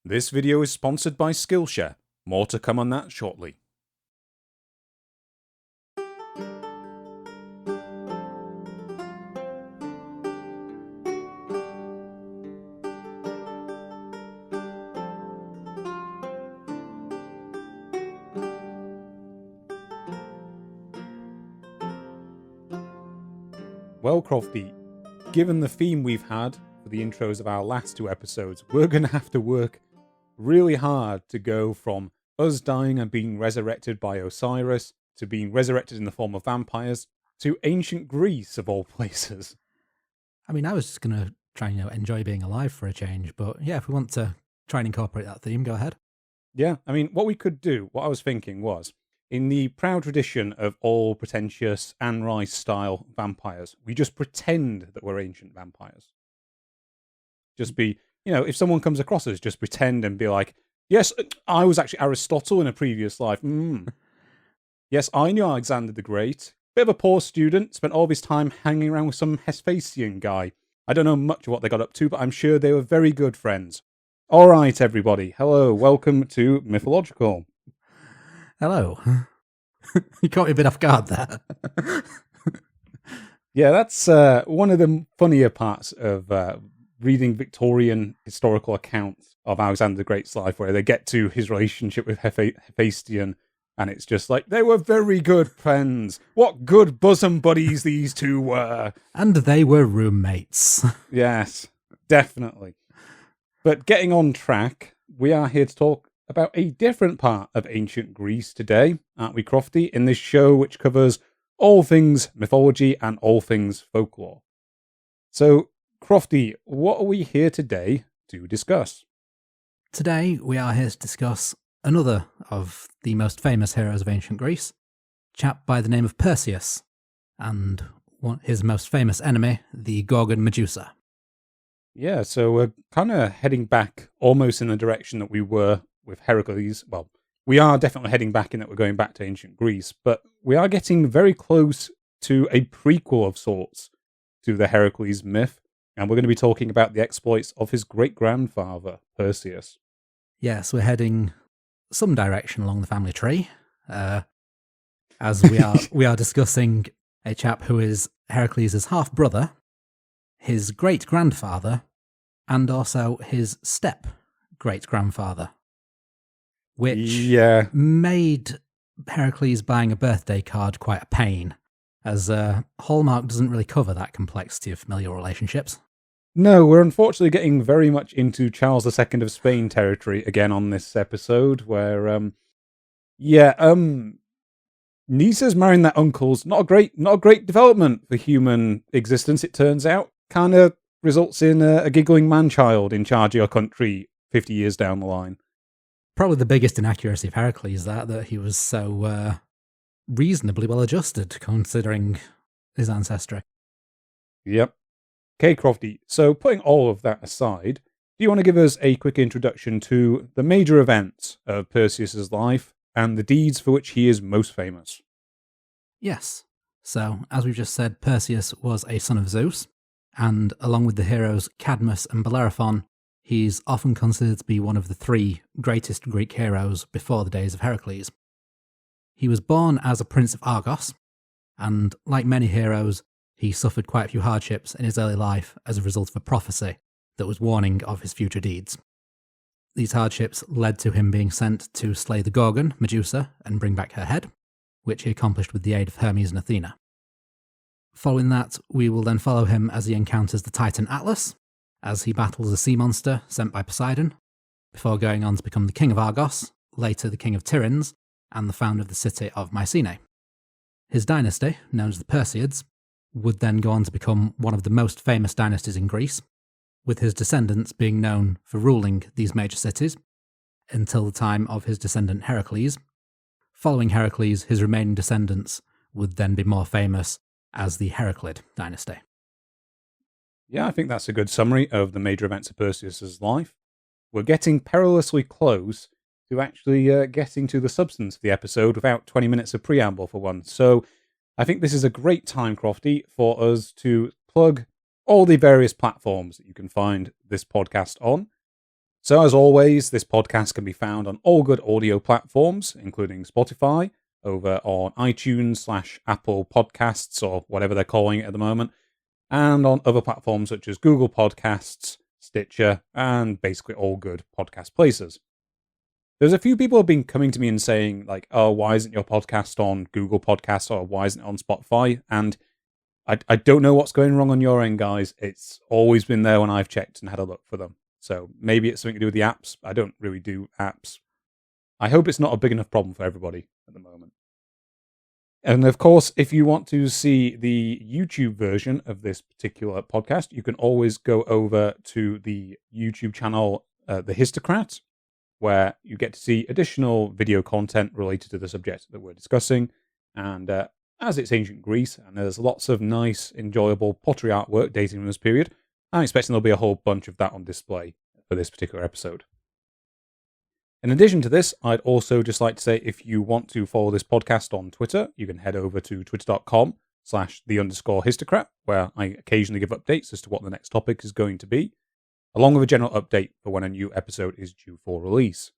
This video is sponsored by Skillshare. More to come on that shortly. Well, Crofty, given the theme we've had for the intros of our last two episodes, we're going to have to work really hard to go from us dying and being resurrected by Osiris to being resurrected in the form of vampires to ancient Greece, of all places. I mean, I was just going to try and enjoy being alive for a change, but yeah, if we want to try and incorporate that theme, go ahead. Yeah, I mean, what we could do, what I was thinking was, in the proud tradition of all pretentious Anne Rice-style vampires, we just pretend that we're ancient vampires. Just be, if someone comes across us, just pretend and be like, yes, I was actually Aristotle in a previous life. Yes, I knew Alexander the Great. Bit of a poor student, spent all of his time hanging around with some Hesphaestian guy. I don't know much of what they got up to, but I'm sure they were very good friends. All right, everybody. Hello, welcome to Mythillogical. Hello. You caught me a bit off guard there. Yeah, that's one of the funnier parts of reading Victorian historical accounts of Alexander the Great's life, where they get to his relationship with Hephaestion, and it's just like, they were very good friends. What good bosom buddies these two were. And they were roommates. Yes, definitely. But getting on track, we are here to talk about a different part of ancient Greece today, aren't we, Crofty, in this show which covers all things mythology and all things folklore. So, Crofty, what are we here today to discuss? Today, we are here to discuss another of the most famous heroes of ancient Greece, a chap by the name of Perseus, and his most famous enemy, the Gorgon Medusa. Yeah, so we're kind of heading back almost in the direction that we were with Heracles. Well, we are definitely heading back in that we're going back to ancient Greece, but we are getting very close to a prequel of sorts to the Heracles myth, and we're going to be talking about the exploits of his great-grandfather, Perseus. Yes, we're heading some direction along the family tree, as we are discussing a chap who is Heracles' half-brother, his great-grandfather, and also his step-great-grandfather, which made Heracles buying a birthday card quite a pain, as Hallmark doesn't really cover that complexity of familial relationships. No, we're unfortunately getting very much into Charles II of Spain territory again on this episode, where, nieces marrying their uncles, not a great development for human existence, it turns out. Kind of results in a giggling man-child in charge of your country 50 years down the line. Probably the biggest inaccuracy of Heracles, that he was so reasonably well adjusted, considering his ancestry. Yep. Okay, Crofty, so putting all of that aside, do you want to give us a quick introduction to the major events of Perseus' life and the deeds for which he is most famous? Yes. So, as we've just said, Perseus was a son of Zeus, and along with the heroes Cadmus and Bellerophon, he's often considered to be one of the three greatest Greek heroes before the days of Heracles. He was born as a prince of Argos, and like many heroes, he suffered quite a few hardships in his early life as a result of a prophecy that was warning of his future deeds. These hardships led to him being sent to slay the Gorgon, Medusa, and bring back her head, which he accomplished with the aid of Hermes and Athena. Following that, we will then follow him as he encounters the Titan Atlas, as he battles a sea monster sent by Poseidon, before going on to become the king of Argos, later the king of Tiryns, and the founder of the city of Mycenae. His dynasty, known as the Perseids, would then go on to become one of the most famous dynasties in Greece, with his descendants being known for ruling these major cities, until the time of his descendant Heracles. Following Heracles, his remaining descendants would then be more famous as the Heraclid dynasty. Yeah, I think that's a good summary of the major events of Perseus' life. We're getting perilously close to actually getting to the substance of the episode without 20 minutes of preamble for once. So I think this is a great time, Crofty, for us to plug all the various platforms that you can find this podcast on. So as always, this podcast can be found on all good audio platforms, including Spotify, over on iTunes/Apple Podcasts, or whatever they're calling it at the moment, and on other platforms such as Google Podcasts, Stitcher, and basically all good podcast places. There's a few people who have been coming to me and saying, like, oh, why isn't your podcast on Google Podcasts, or why isn't it on Spotify? And I don't know what's going wrong on your end, guys. It's always been there when I've checked and had a look for them. So maybe it's something to do with the apps. I don't really do apps. I hope it's not a big enough problem for everybody at the moment. And of course, if you want to see the YouTube version of this particular podcast, you can always go over to the YouTube channel, The Histocrat, where you get to see additional video content related to the subject that we're discussing. And as it's ancient Greece, and there's lots of nice, enjoyable pottery artwork dating from this period, I'm expecting there'll be a whole bunch of that on display for this particular episode. In addition to this, I'd also just like to say, if you want to follow this podcast on Twitter, you can head over to twitter.com/the_histocrat, where I occasionally give updates as to what the next topic is going to be, along with a general update for when a new episode is due for release.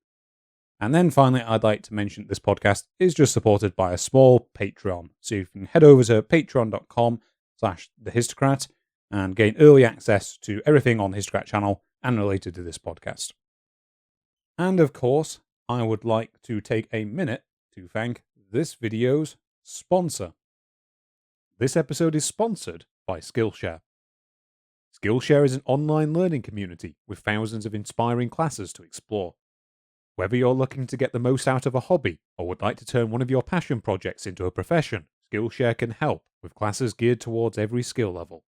And then finally, I'd like to mention this podcast is just supported by a small Patreon. So you can head over to patreon.com/thehistocrat and gain early access to everything on the Histocrat channel and related to this podcast. And of course, I would like to take a minute to thank this video's sponsor. This episode is sponsored by Skillshare. Skillshare is an online learning community with thousands of inspiring classes to explore. Whether you're looking to get the most out of a hobby or would like to turn one of your passion projects into a profession, Skillshare can help with classes geared towards every skill level.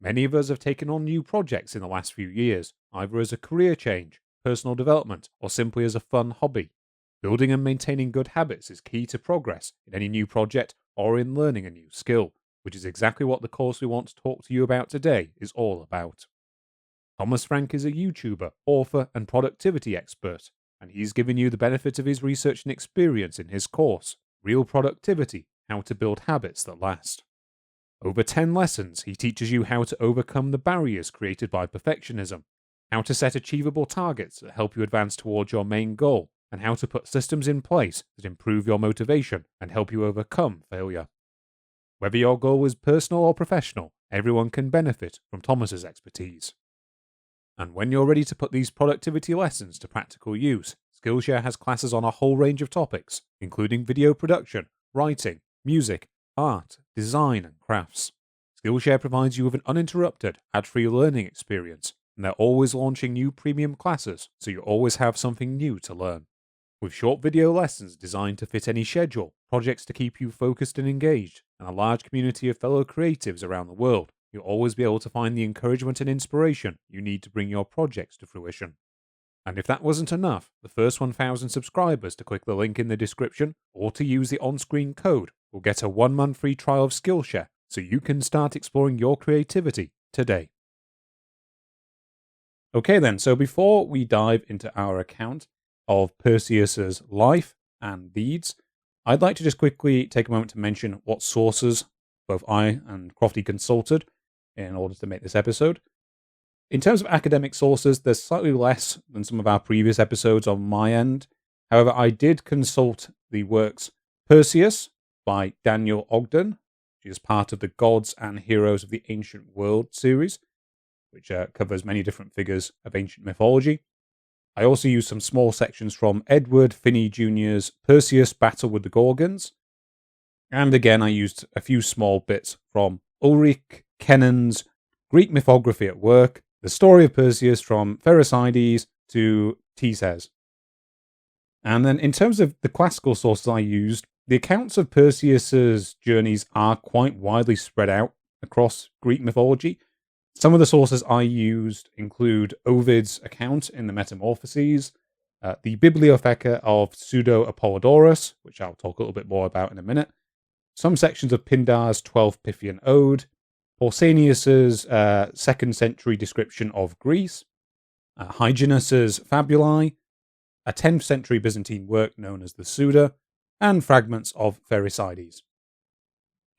Many of us have taken on new projects in the last few years, either as a career change, personal development, or simply as a fun hobby. Building and maintaining good habits is key to progress in any new project or in learning a new skill, which is exactly what the course we want to talk to you about today is all about. Thomas Frank is a YouTuber, author, and productivity expert, and he's given you the benefit of his research and experience in his course, Real Productivity: How to Build Habits That Last. Over 10 lessons, he teaches you how to overcome the barriers created by perfectionism, how to set achievable targets that help you advance towards your main goal, and how to put systems in place that improve your motivation and help you overcome failure. Whether your goal is personal or professional, everyone can benefit from Thomas's expertise. And when you're ready to put these productivity lessons to practical use, Skillshare has classes on a whole range of topics, including video production, writing, music, art, design, and crafts. Skillshare provides you with an uninterrupted, ad-free learning experience, and they're always launching new premium classes, so you always have something new to learn. With short video lessons designed to fit any schedule, projects to keep you focused and engaged, and a large community of fellow creatives around the world, you'll always be able to find the encouragement and inspiration you need to bring your projects to fruition. And if that wasn't enough, the first 1,000 subscribers to click the link in the description or to use the on-screen code will get a 1-month free trial of Skillshare, so you can start exploring your creativity today. Okay then, so before we dive into our account of Perseus's life and deeds, I'd like to just quickly take a moment to mention what sources both I and Crofty consulted in order to make this episode. In terms of academic sources, there's slightly less than some of our previous episodes on my end. However, I did consult the works Perseus by Daniel Ogden, which is part of the Gods and Heroes of the Ancient World series, which covers many different figures of ancient mythology. I also used some small sections from Edward Finney Jr.'s Perseus Battle with the Gorgons. And again, I used a few small bits from Ulrich Kennan's Greek Mythography at Work, the story of Perseus from Pherecydes to Theses. And then in terms of the classical sources I used, the accounts of Perseus's journeys are quite widely spread out across Greek mythology. Some of the sources I used include Ovid's account in the Metamorphoses, the Bibliotheca of Pseudo-Apollodorus, which I'll talk a little bit more about in a minute, some sections of Pindar's 12th Pythian Ode, Pausanias's 2nd century description of Greece, Hyginus's Fabulae, a 10th century Byzantine work known as the Suda, and fragments of Pherecydes.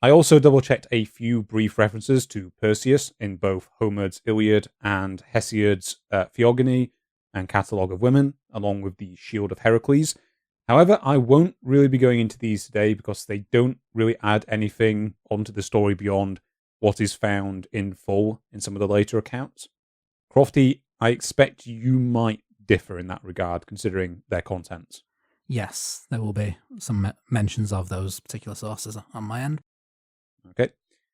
I also double-checked a few brief references to Perseus in both Homer's Iliad and Hesiod's Theogony, and catalogue of women, along with the Shield of Heracles. However, I won't really be going into these today because they don't really add anything onto the story beyond what is found in full in some of the later accounts. Crofty, I expect you might differ in that regard, considering their contents. Yes, there will be some mentions of those particular sources on my end. Okay.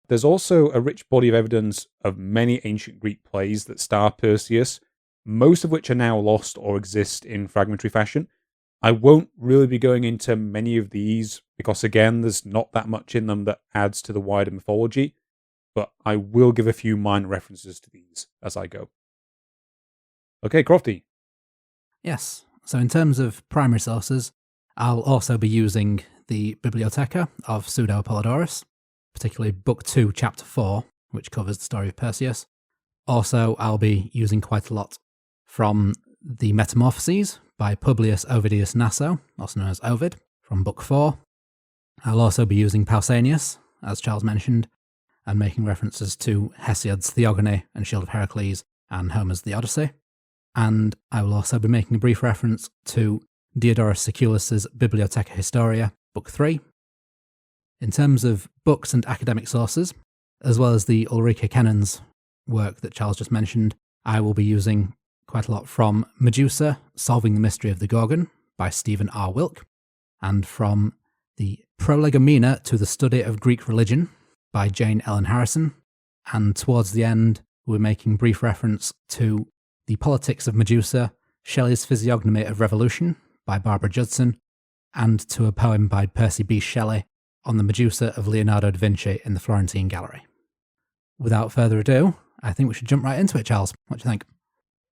There's also a rich body of evidence of many ancient Greek plays that star Perseus, most of which are now lost or exist in fragmentary fashion. I won't really be going into many of these because, again, there's not that much in them that adds to the wider mythology, but I will give a few minor references to these as I go. Okay, Crofty. Yes, so in terms of primary sources, I'll also be using the Bibliotheca of Pseudo-Apollodorus, particularly Book 2, Chapter 4, which covers the story of Perseus. Also, I'll be using quite a lot from the Metamorphoses by Publius Ovidius Naso, also known as Ovid, from Book 4. I'll also be using Pausanias, as Charles mentioned, and making references to Hesiod's Theogony and Shield of Heracles and Homer's The Odyssey. And I will also be making a brief reference to Diodorus Siculus's Bibliotheca Historia, Book 3. In terms of books and academic sources, as well as the Ulrike Kennen's work that Charles just mentioned, I will be using quite a lot from Medusa, Solving the Mystery of the Gorgon by Stephen R. Wilk, and from the Prolegomena to the Study of Greek Religion by Jane Ellen Harrison. And towards the end, we're making brief reference to The Politics of Medusa, Shelley's Physiognomy of Revolution by Barbara Judson, and to a poem by Percy B. Shelley on the Medusa of Leonardo da Vinci in the Florentine Gallery. Without further ado, I think we should jump right into it, Charles. What do you think?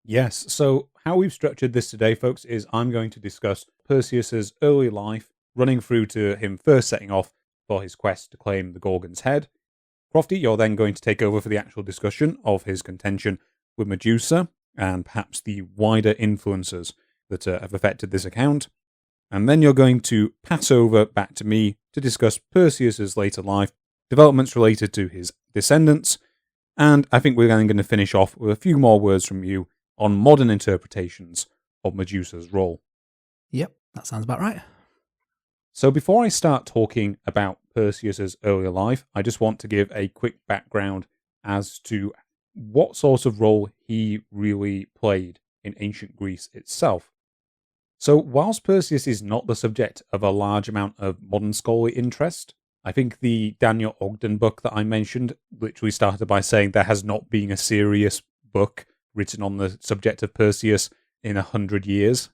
Yes, so how we've structured this today, folks, is I'm going to discuss Perseus's early life, running through to him first setting off for his quest to claim the Gorgon's head. Crofty, you're then going to take over for the actual discussion of his contention with Medusa, and perhaps the wider influences that have affected this account. And then you're going to pass over back to me to discuss Perseus's later life, developments related to his descendants, and I think we're then going to finish off with a few more words from you on modern interpretations of Medusa's role. Yep, that sounds about right. So before I start talking about Perseus's earlier life, I just want to give a quick background as to what sort of role he really played in ancient Greece itself. So whilst Perseus is not the subject of a large amount of modern scholarly interest, I think the Daniel Ogden book that I mentioned literally started by saying there has not been a serious book written on the subject of Perseus in 100 years.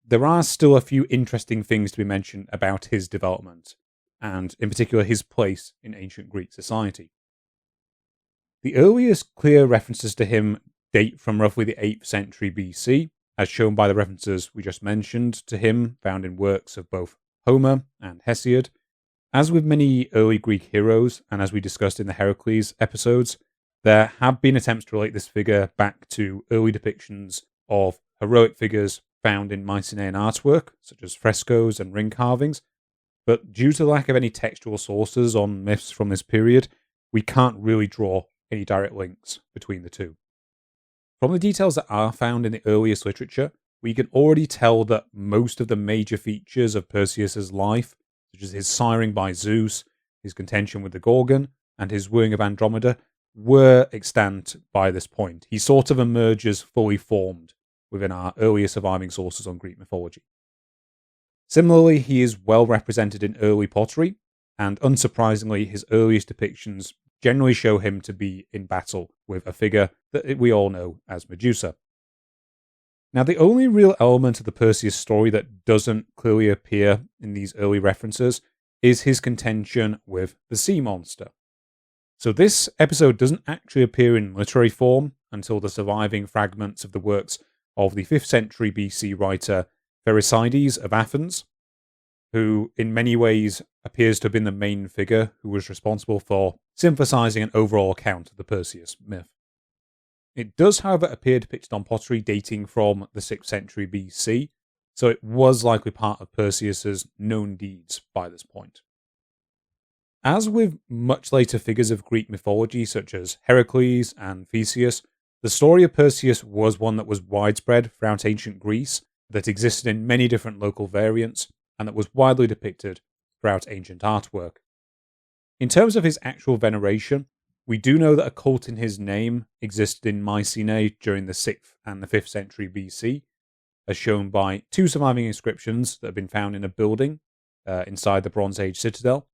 There are still a few interesting things to be mentioned about his development, and in particular his place in ancient Greek society. The earliest clear references to him date from roughly the 8th century BC, as shown by the references we just mentioned to him found in works of both Homer and Hesiod. As with many early Greek heroes, and as we discussed in the Heracles episodes, there have been attempts to relate this figure back to early depictions of heroic figures found in Mycenaean artwork, such as frescoes and ring carvings, but due to the lack of any textual sources on myths from this period, we can't really draw any direct links between the two. From the details that are found in the earliest literature, we can already tell that most of the major features of Perseus's life, such as his siring by Zeus, his contention with the Gorgon, and his wooing of Andromeda, were extant by this point. He sort of emerges fully formed within our earlier surviving sources on Greek mythology. Similarly, he is well represented in early pottery, and unsurprisingly, his earliest depictions generally show him to be in battle with a figure that we all know as Medusa. Now, the only real element of the Perseus story that doesn't clearly appear in these early references is his contention with the sea monster. So this episode doesn't actually appear in literary form until the surviving fragments of the works of the 5th century BC writer Pherecydes of Athens, who in many ways appears to have been the main figure who was responsible for synthesizing an overall account of the Perseus myth. It does, however, appear depicted on pottery dating from the 6th century BC, so it was likely part of Perseus's known deeds by this point. As with much later figures of Greek mythology, such as Heracles and Theseus, The story of Perseus was one that was widespread throughout ancient Greece, that existed in many different local variants, and that was widely depicted throughout ancient artwork. In terms of his actual veneration, we do know that a cult in his name existed in Mycenae during the 6th and the 5th century BC, as shown by 2 surviving inscriptions that have been found in a building inside the Bronze Age citadel.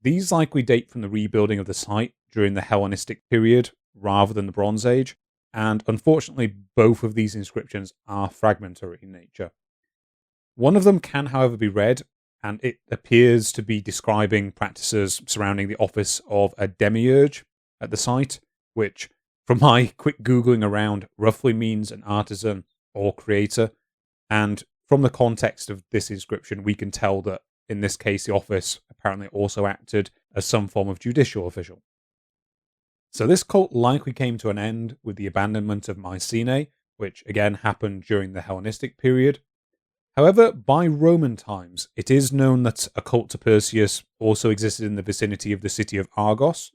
These likely date from the rebuilding of the site during the Hellenistic period rather than the Bronze Age, and unfortunately both of these inscriptions are fragmentary in nature. One of them can, however, be read, and it appears to be describing practices surrounding the office of a demiurge at the site, which, from my quick Googling around, roughly means an artisan or creator, and from the context of this inscription, we can tell that in this case the office apparently also acted as some form of judicial official. So this cult likely came to an end with the abandonment of Mycenae, which again happened during the Hellenistic period. However, by Roman times, it is known that a cult to Perseus also existed in the vicinity of the city of Argos.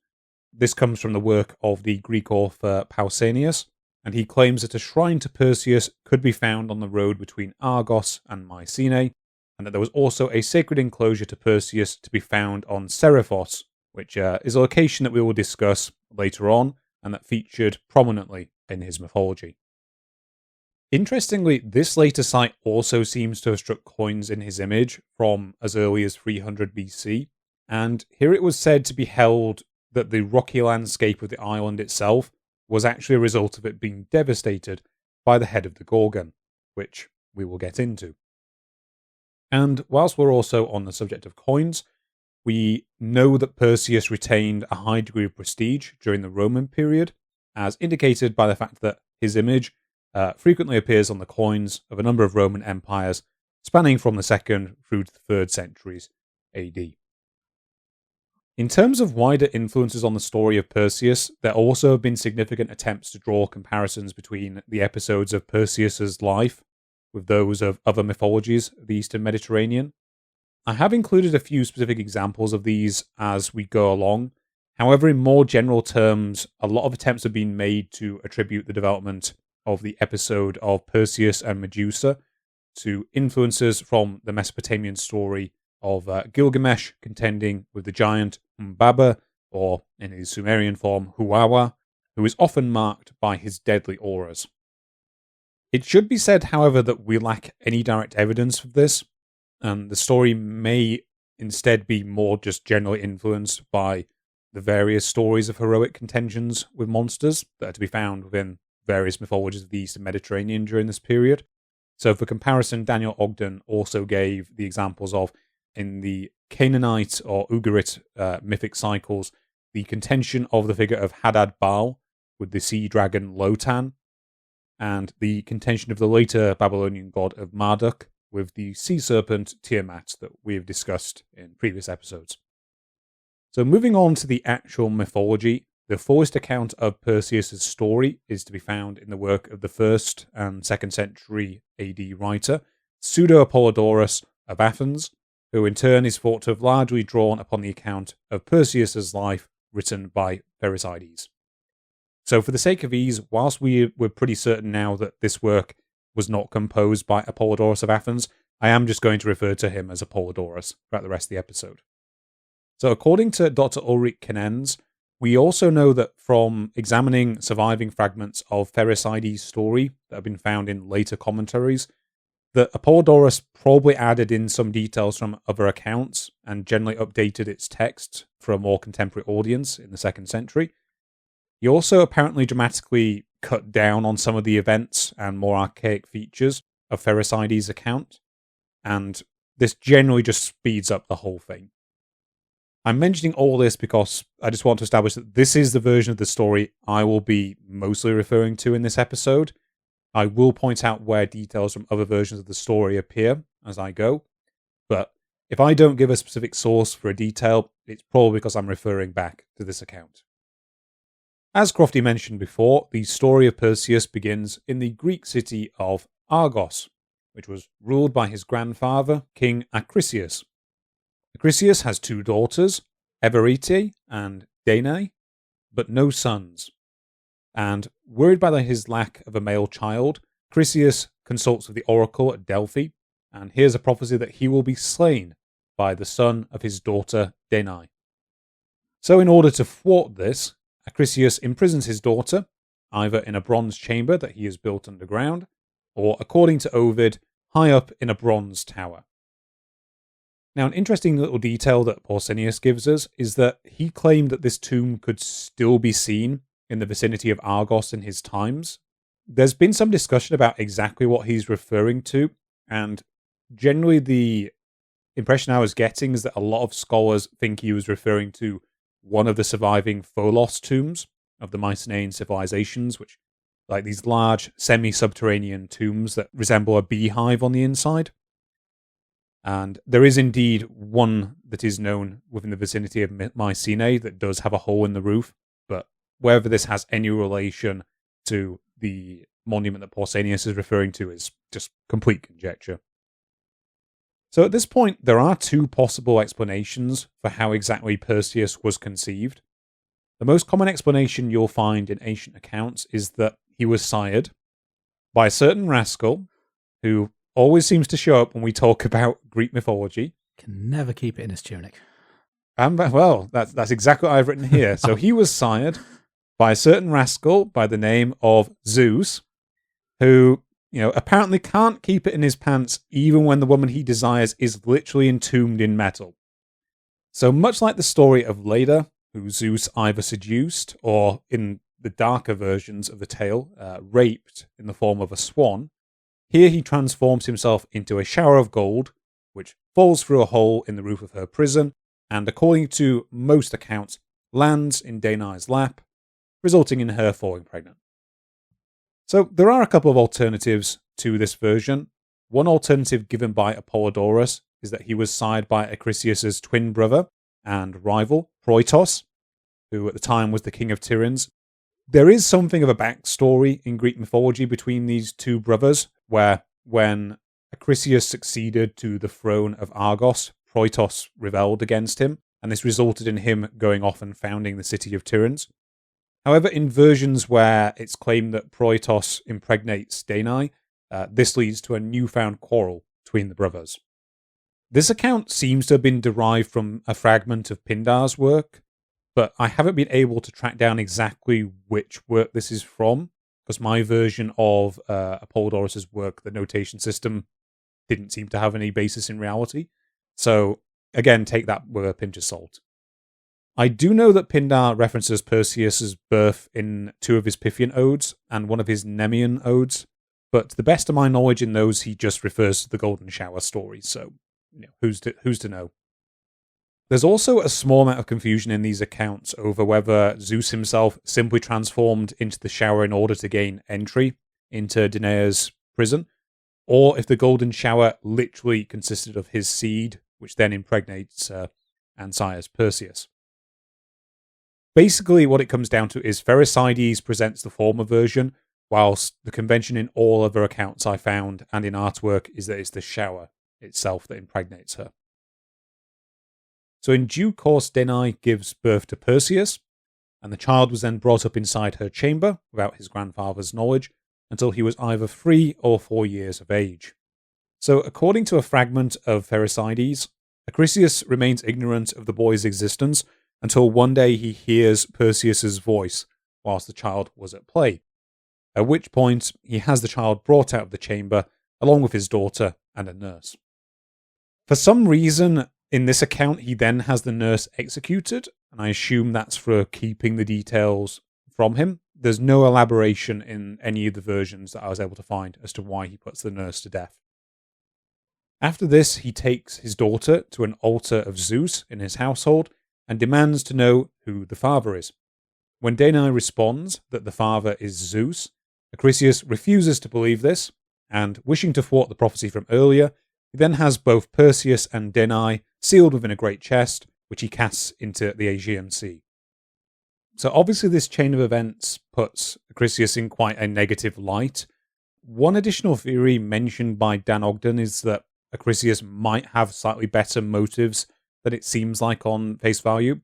This comes from the work of the Greek author Pausanias, and he claims that a shrine to Perseus could be found on the road between Argos and Mycenae, and that there was also a sacred enclosure to Perseus to be found on Seriphos, which is a location that we will discuss later on, and that featured prominently in his mythology. Interestingly, this later site also seems to have struck coins in his image from as early as 300 BC, and here it was said to be held that the rocky landscape of the island itself was actually a result of it being devastated by the head of the Gorgon, which we will get into. And whilst we're also on the subject of coins, we know that Perseus retained a high degree of prestige during the Roman period, as indicated by the fact that his image frequently appears on the coins of a number of Roman empires spanning from the 2nd through to the 3rd centuries AD. In terms of wider influences on the story of Perseus, there also have been significant attempts to draw comparisons between the episodes of Perseus's life with those of other mythologies of the Eastern Mediterranean. I have included a few specific examples of these as we go along. However, in more general terms, a lot of attempts have been made to attribute the development of the episode of Perseus and Medusa to influences from the Mesopotamian story of Gilgamesh contending with the giant Umbaba, or in his Sumerian form, Huwawa, who is often marked by his deadly auras. It should be said, however, that we lack any direct evidence of this, and the story may instead be more just generally influenced by the various stories of heroic contentions with monsters that are to be found within various mythologies of the Eastern Mediterranean during this period. So for comparison, Daniel Ogden also gave the examples of, in the Canaanite or Ugarit mythic cycles, the contention of the figure of Hadad Baal with the sea dragon Lotan, and the contention of the later Babylonian god of Marduk with the sea serpent Tiamat that we have discussed in previous episodes. So moving on to the actual mythology, the fullest account of Perseus' story is to be found in the work of the 1st and 2nd century AD writer, Pseudo-Apollodorus of Athens, who in turn is thought to have largely drawn upon the account of Perseus' life written by Pherecydes. So for the sake of ease, whilst we're pretty certain now that this work was not composed by Apollodorus of Athens, I am just going to refer to him as Apollodorus throughout the rest of the episode. So according to Dr. Ulrich Kenenz, we also know that from examining surviving fragments of Pherecydes' story that have been found in later commentaries, that Apollodorus probably added in some details from other accounts and generally updated its text for a more contemporary audience in the 2nd century. He also apparently dramatically cut down on some of the events and more archaic features of Pherecydes' account, and this generally just speeds up the whole thing. I'm mentioning all this because I just want to establish that this is the version of the story I will be mostly referring to in this episode. I will point out where details from other versions of the story appear as I go, but if I don't give a specific source for a detail, it's probably because I'm referring back to this account. As Crofty mentioned before, the story of Perseus begins in the Greek city of Argos, which was ruled by his grandfather, King Acrisius. Acrisius has 2 daughters, Everete and Danae, but no sons. And worried by his lack of a male child, Perseus consults with the oracle at Delphi and hears a prophecy that he will be slain by the son of his daughter Danae. So in order to thwart this, Perseus imprisons his daughter, either in a bronze chamber that he has built underground, or, according to Ovid, high up in a bronze tower. Now, an interesting little detail that Pausanias gives us is that he claimed that this tomb could still be seen in the vicinity of Argos in his times. There's been some discussion about exactly what he's referring to, and generally the impression I was getting is that a lot of scholars think he was referring to one of the surviving Pholos tombs of the Mycenaean civilizations, which like these large semi-subterranean tombs that resemble a beehive on the inside. And there is indeed one that is known within the vicinity of Mycenae that does have a hole in the roof, but whether this has any relation to the monument that Pausanias is referring to is just complete conjecture. So at this point, there are two possible explanations for how exactly Perseus was conceived. The most common explanation you'll find in ancient accounts is that he was sired by a certain rascal who always seems to show up when we talk about Greek mythology. Can never keep it in his tunic. And well, that's exactly what I've written here. So he was sired by a certain rascal by the name of Zeus, who, apparently can't keep it in his pants even when the woman he desires is literally entombed in metal. So much like the story of Leda, who Zeus either seduced or, in the darker versions of the tale, raped in the form of a swan, here he transforms himself into a shower of gold, which falls through a hole in the roof of her prison, and according to most accounts, lands in Danae's lap, resulting in her falling pregnant. So there are a couple of alternatives to this version. One alternative given by Apollodorus is that he was sired by Acrisius' twin brother and rival, Proitos, who at the time was the king of Tiryns. There is something of a backstory in Greek mythology between these two brothers, where when Acrisius succeeded to the throne of Argos, Proitos rebelled against him, and this resulted in him going off and founding the city of Tiryns. However, in versions where it's claimed that Proitos impregnates Danae, this leads to a newfound quarrel between the brothers. This account seems to have been derived from a fragment of Pindar's work, but I haven't been able to track down exactly which work this is from, because my version of Apollodorus' work, the notation system, didn't seem to have any basis in reality. So, again, take that with a pinch of salt. I do know that Pindar references Perseus' birth in two of his Pythian odes and one of his Nemean odes, but to the best of my knowledge in those, he just refers to the Golden Shower story, so who's to know? There's also a small amount of confusion in these accounts over whether Zeus himself simply transformed into the shower in order to gain entry into Danae's prison, or if the Golden Shower literally consisted of his seed, which then impregnates and sires Perseus. Basically, what it comes down to is Pherecydes presents the former version, whilst the convention in all other accounts I found and in artwork is that it's the shower itself that impregnates her. So in due course, Danae gives birth to Perseus, and the child was then brought up inside her chamber without his grandfather's knowledge until he was either 3 or 4 years of age. So according to a fragment of Pherecydes, Acrisius remains ignorant of the boy's existence until one day he hears Perseus' voice whilst the child was at play, at which point he has the child brought out of the chamber along with his daughter and a nurse. For some reason, in this account, he then has the nurse executed, and I assume that's for keeping the details from him. There's no elaboration in any of the versions that I was able to find as to why he puts the nurse to death. After this, he takes his daughter to an altar of Zeus in his household and demands to know who the father is. When Danae responds that the father is Zeus, Acrisius refuses to believe this, and wishing to thwart the prophecy from earlier, he then has both Perseus and Danae sealed within a great chest, which he casts into the Aegean Sea. So obviously this chain of events puts Acrisius in quite a negative light. One additional theory mentioned by Dan Ogden is that Acrisius might have slightly better motives than it seems like on face value.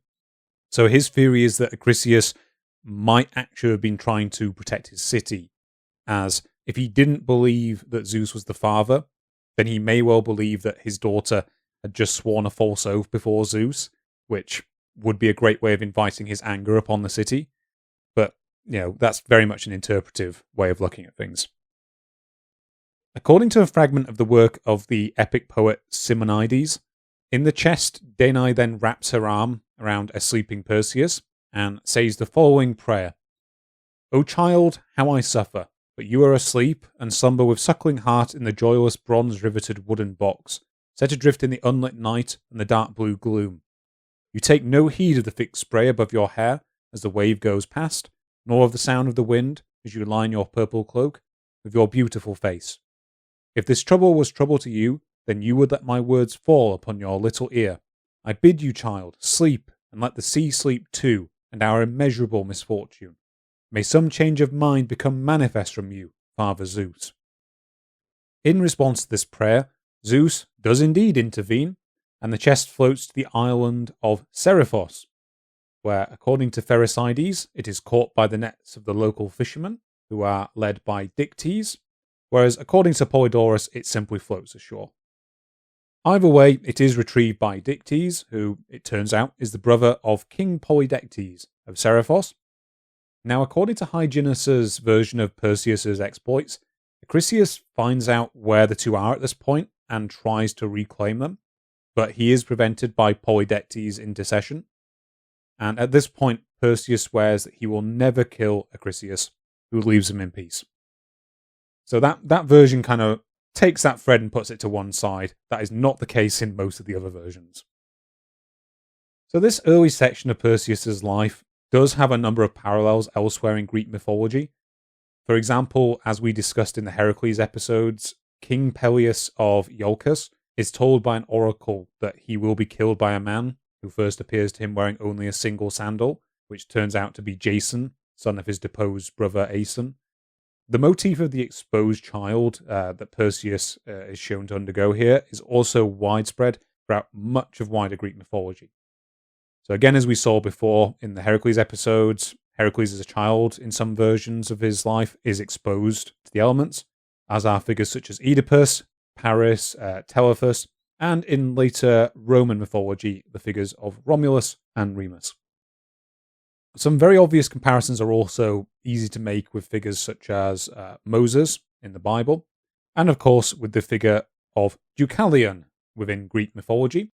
So his theory is that Acrisius might actually have been trying to protect his city, as if he didn't believe that Zeus was the father, then he may well believe that his daughter had just sworn a false oath before Zeus, which would be a great way of inviting his anger upon the city. But, that's very much an interpretive way of looking at things. According to a fragment of the work of the epic poet Simonides, in the chest, Danae then wraps her arm around a sleeping Perseus and says the following prayer: "O child, how I suffer, but you are asleep and slumber with suckling heart in the joyless bronze-riveted wooden box, set adrift in the unlit night and the dark blue gloom. You take no heed of the thick spray above your hair as the wave goes past, nor of the sound of the wind as you lie in your purple cloak with your beautiful face. If this trouble was trouble to you, then you would let my words fall upon your little ear. I bid you, child, sleep, and let the sea sleep too, and our immeasurable misfortune. May some change of mind become manifest from you, Father Zeus." In response to this prayer, Zeus does indeed intervene, and the chest floats to the island of Seriphos, where, according to Pherecydes, it is caught by the nets of the local fishermen, who are led by Dictys, whereas according to Polydorus, it simply floats ashore. Either way, it is retrieved by Dictys, who, it turns out, is the brother of King Polydectes of Seriphos. Now, according to Hyginus's version of Perseus's exploits, Acrisius finds out where the two are at this point and tries to reclaim them, but he is prevented by Polydectes' intercession. And at this point, Perseus swears that he will never kill Acrisius, who leaves him in peace. So that version kind of takes that thread and puts it to one side. That is not the case in most of the other versions. So this early section of Perseus's life does have a number of parallels elsewhere in Greek mythology. For example, as we discussed in the Heracles episodes, King Peleus of Iolcus is told by an oracle that he will be killed by a man who first appears to him wearing only a single sandal, which turns out to be Jason, son of his deposed brother Aeson. The motif of the exposed child that Perseus is shown to undergo here is also widespread throughout much of wider Greek mythology. So again, as we saw before in the Heracles episodes, Heracles as a child in some versions of his life is exposed to the elements, as are figures such as Oedipus, Paris, Telephus, and in later Roman mythology, the figures of Romulus and Remus. Some very obvious comparisons are also easy to make with figures such as Moses in the Bible, and of course with the figure of Deucalion within Greek mythology,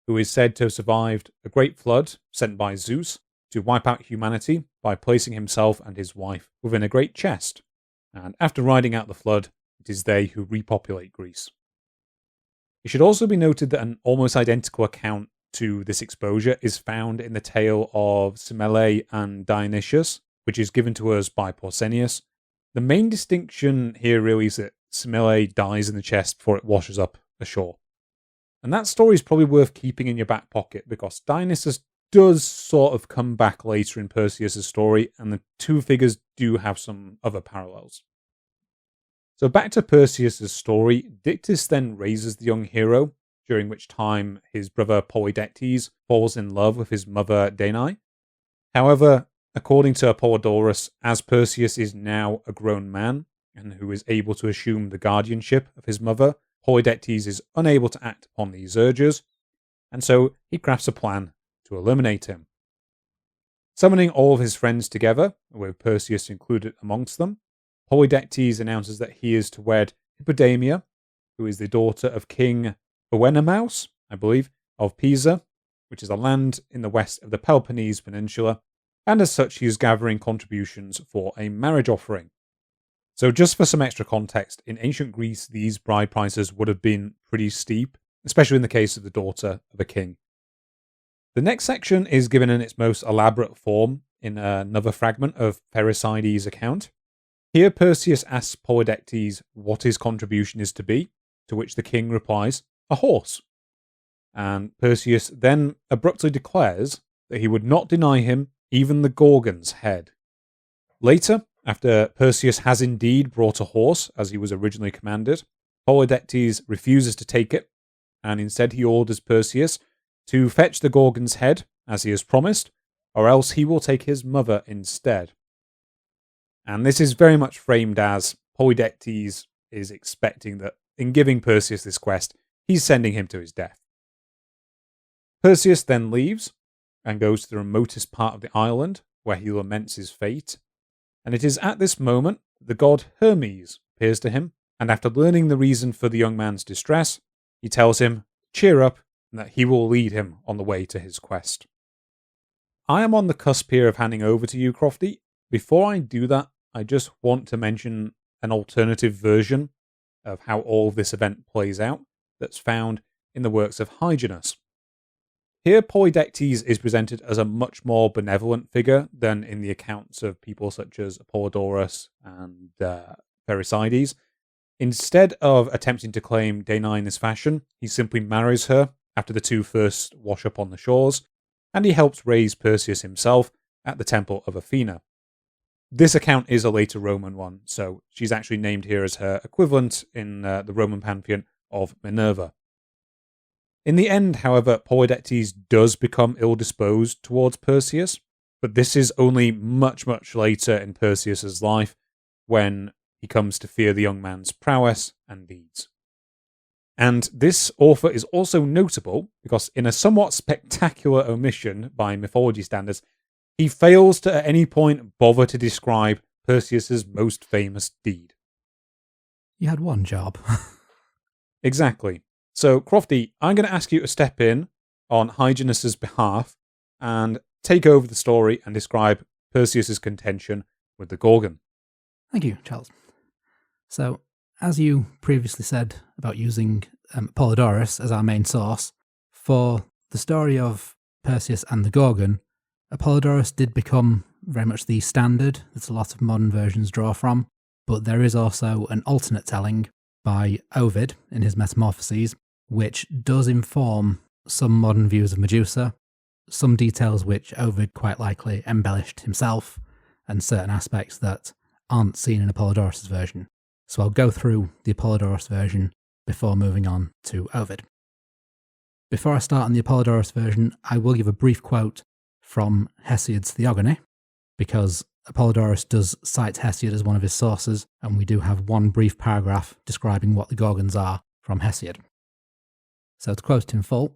who is said to have survived a great flood sent by Zeus to wipe out humanity by placing himself and his wife within a great chest, and after riding out the flood, it is they who repopulate Greece. It should also be noted that an almost identical account to this exposure is found in the tale of Semele and Dionysius, which is given to us by Pausanias. The main distinction here really is that Semele dies in the chest before it washes up ashore. And that story is probably worth keeping in your back pocket because Dionysius does sort of come back later in Perseus' story, and the two figures do have some other parallels. So back to Perseus' story, Dictys then raises the young hero, during which time his brother Polydectes falls in love with his mother Danae. However, according to Apollodorus, as Perseus is now a grown man, and who is able to assume the guardianship of his mother, Polydectes is unable to act upon these urges, and so he crafts a plan to eliminate him. Summoning all of his friends together, with Perseus included amongst them, Polydectes announces that he is to wed Hippodamia, who is the daughter of King Oenomaus, I believe, of Pisa, which is a land in the west of the Peloponnese Peninsula, and as such he is gathering contributions for a marriage offering. So just for some extra context, in ancient Greece these bride prices would have been pretty steep, especially in the case of the daughter of a king. The next section is given in its most elaborate form in another fragment of Pherecydes' account. Here Perseus asks Polydectes what his contribution is to be, to which the king replies, a horse. And Perseus then abruptly declares that he would not deny him even the Gorgon's head. Later, after Perseus has indeed brought a horse, as he was originally commanded, Polydectes refuses to take it, and instead he orders Perseus to fetch the Gorgon's head, as he has promised, or else he will take his mother instead. And this is very much framed as Polydectes is expecting that in giving Perseus this quest, he's sending him to his death. Perseus then leaves and goes to the remotest part of the island, where he laments his fate. And it is at this moment the god Hermes appears to him, and after learning the reason for the young man's distress, he tells him, cheer up, and that he will lead him on the way to his quest. I am on the cusp here of handing over to you, Crofty. Before I do that, I just want to mention an alternative version of how all of this event plays out that's found in the works of Hyginus. Here, Polydectes is presented as a much more benevolent figure than in the accounts of people such as Apollodorus and Pherecydes. Instead of attempting to claim Danae in this fashion, he simply marries her after the two first wash up on the shores, and he helps raise Perseus himself at the temple of Athena. This account is a later Roman one, so she's actually named here as her equivalent in the Roman pantheon of Minerva. In the end, however, Polydectes does become ill-disposed towards Perseus, but this is only much, much later in Perseus's life when he comes to fear the young man's prowess and deeds. And this author is also notable because in a somewhat spectacular omission by mythology standards, he fails to at any point bother to describe Perseus's most famous deed. You had one job. Exactly. So, Crofty, I'm going to ask you to step in on Hyginus's behalf and take over the story and describe Perseus's contention with the Gorgon. Thank you, Charles. So, as you previously said about using Apollodorus as our main source, for the story of Perseus and the Gorgon, Apollodorus did become very much the standard that a lot of modern versions draw from, but there is also an alternate telling by Ovid in his Metamorphoses, which does inform some modern views of Medusa, some details which Ovid quite likely embellished himself, and certain aspects that aren't seen in Apollodorus' version. So I'll go through the Apollodorus version before moving on to Ovid. Before I start on the Apollodorus version, I will give a brief quote from Hesiod's Theogony, because Apollodorus does cite Hesiod as one of his sources, and we do have one brief paragraph describing what the Gorgons are from Hesiod. So to quote in full,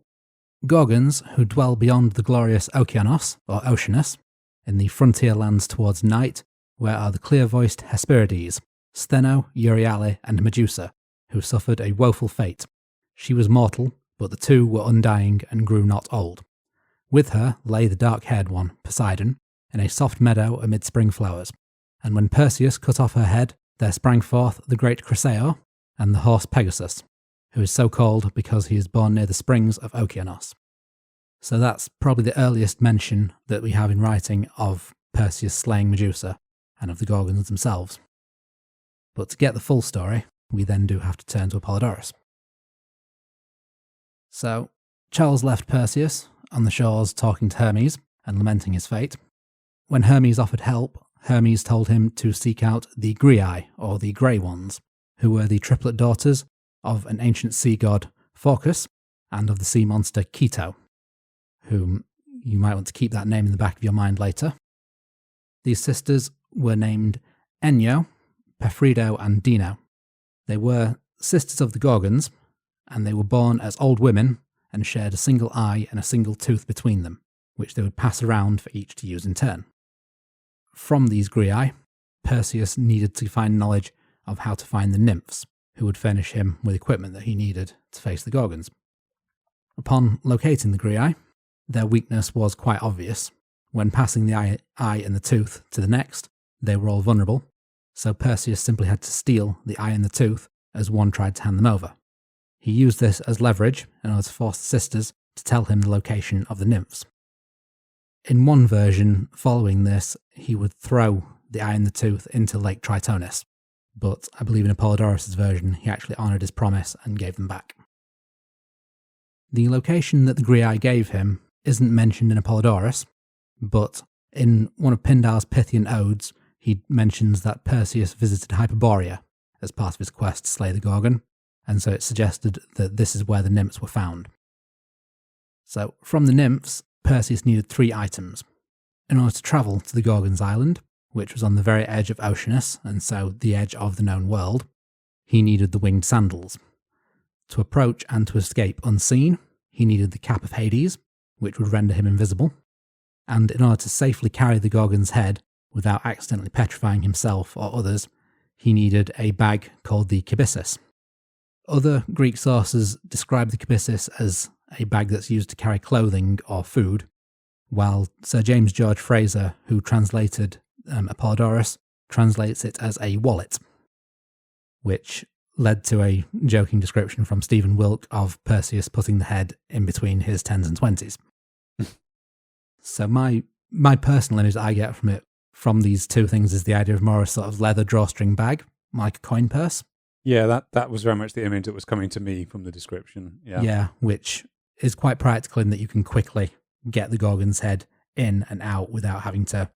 Gorgons, who dwell beyond the glorious Okeanos, or Oceanus, in the frontier lands towards night, where are the clear-voiced Hesperides, Stheno, Euryale, and Medusa, who suffered a woeful fate. She was mortal, but the two were undying and grew not old. With her lay the dark-haired one, Poseidon, in a soft meadow amid spring flowers. And when Perseus cut off her head, there sprang forth the great Chrysaor and the horse Pegasus, who is so called because he is born near the springs of Okeanos. So that's probably the earliest mention that we have in writing of Perseus slaying Medusa and of the Gorgons themselves. But to get the full story, we then do have to turn to Apollodorus. So, Charles left Perseus on the shores talking to Hermes and lamenting his fate. When Hermes offered help, Hermes told him to seek out the Griae, or the Grey Ones, who were the triplet daughters of an ancient sea god, Phorcus, and of the sea monster Keto, whom you might want to keep that name in the back of your mind later. These sisters were named Enyo, Pefrido, and Dino. They were sisters of the Gorgons, and they were born as old women and shared a single eye and a single tooth between them, which they would pass around for each to use in turn. From these Griae, Perseus needed to find knowledge of how to find the nymphs, who would furnish him with equipment that he needed to face the Gorgons. Upon locating the Griae, their weakness was quite obvious. When passing the eye and the tooth to the next, they were all vulnerable, so Perseus simply had to steal the eye and the tooth as one tried to hand them over. He used this as leverage in order to force the sisters to tell him the location of the nymphs. In one version, following this, he would throw the eye and the tooth into Lake Tritonis, but I believe in Apollodorus' version, he actually honoured his promise and gave them back. The location that the Griae gave him isn't mentioned in Apollodorus, but in one of Pindar's Pythian odes, he mentions that Perseus visited Hyperborea as part of his quest to slay the Gorgon, and so it's suggested that this is where the nymphs were found. So, from the nymphs, Perseus needed 3 items. In order to travel to the Gorgon's island, which was on the very edge of Oceanus, and so the edge of the known world, he needed the winged sandals. To approach and to escape unseen, he needed the cap of Hades, which would render him invisible. And in order to safely carry the Gorgon's head without accidentally petrifying himself or others, he needed a bag called the kibyssus. Other Greek sources describe the kibyssus as a bag that's used to carry clothing or food, while Sir James George Fraser, who translated Apollodorus, translates it as a wallet, which led to a joking description from Stephen Wilke of Perseus putting the head in between his 10s and 20s. So my personal image that I get from it, from these two things, is the idea of more a sort of leather drawstring bag, like a coin purse. Yeah, that was very much the image that was coming to me from the description. Yeah, which is quite practical in that you can quickly get the Gorgon's head in and out without having to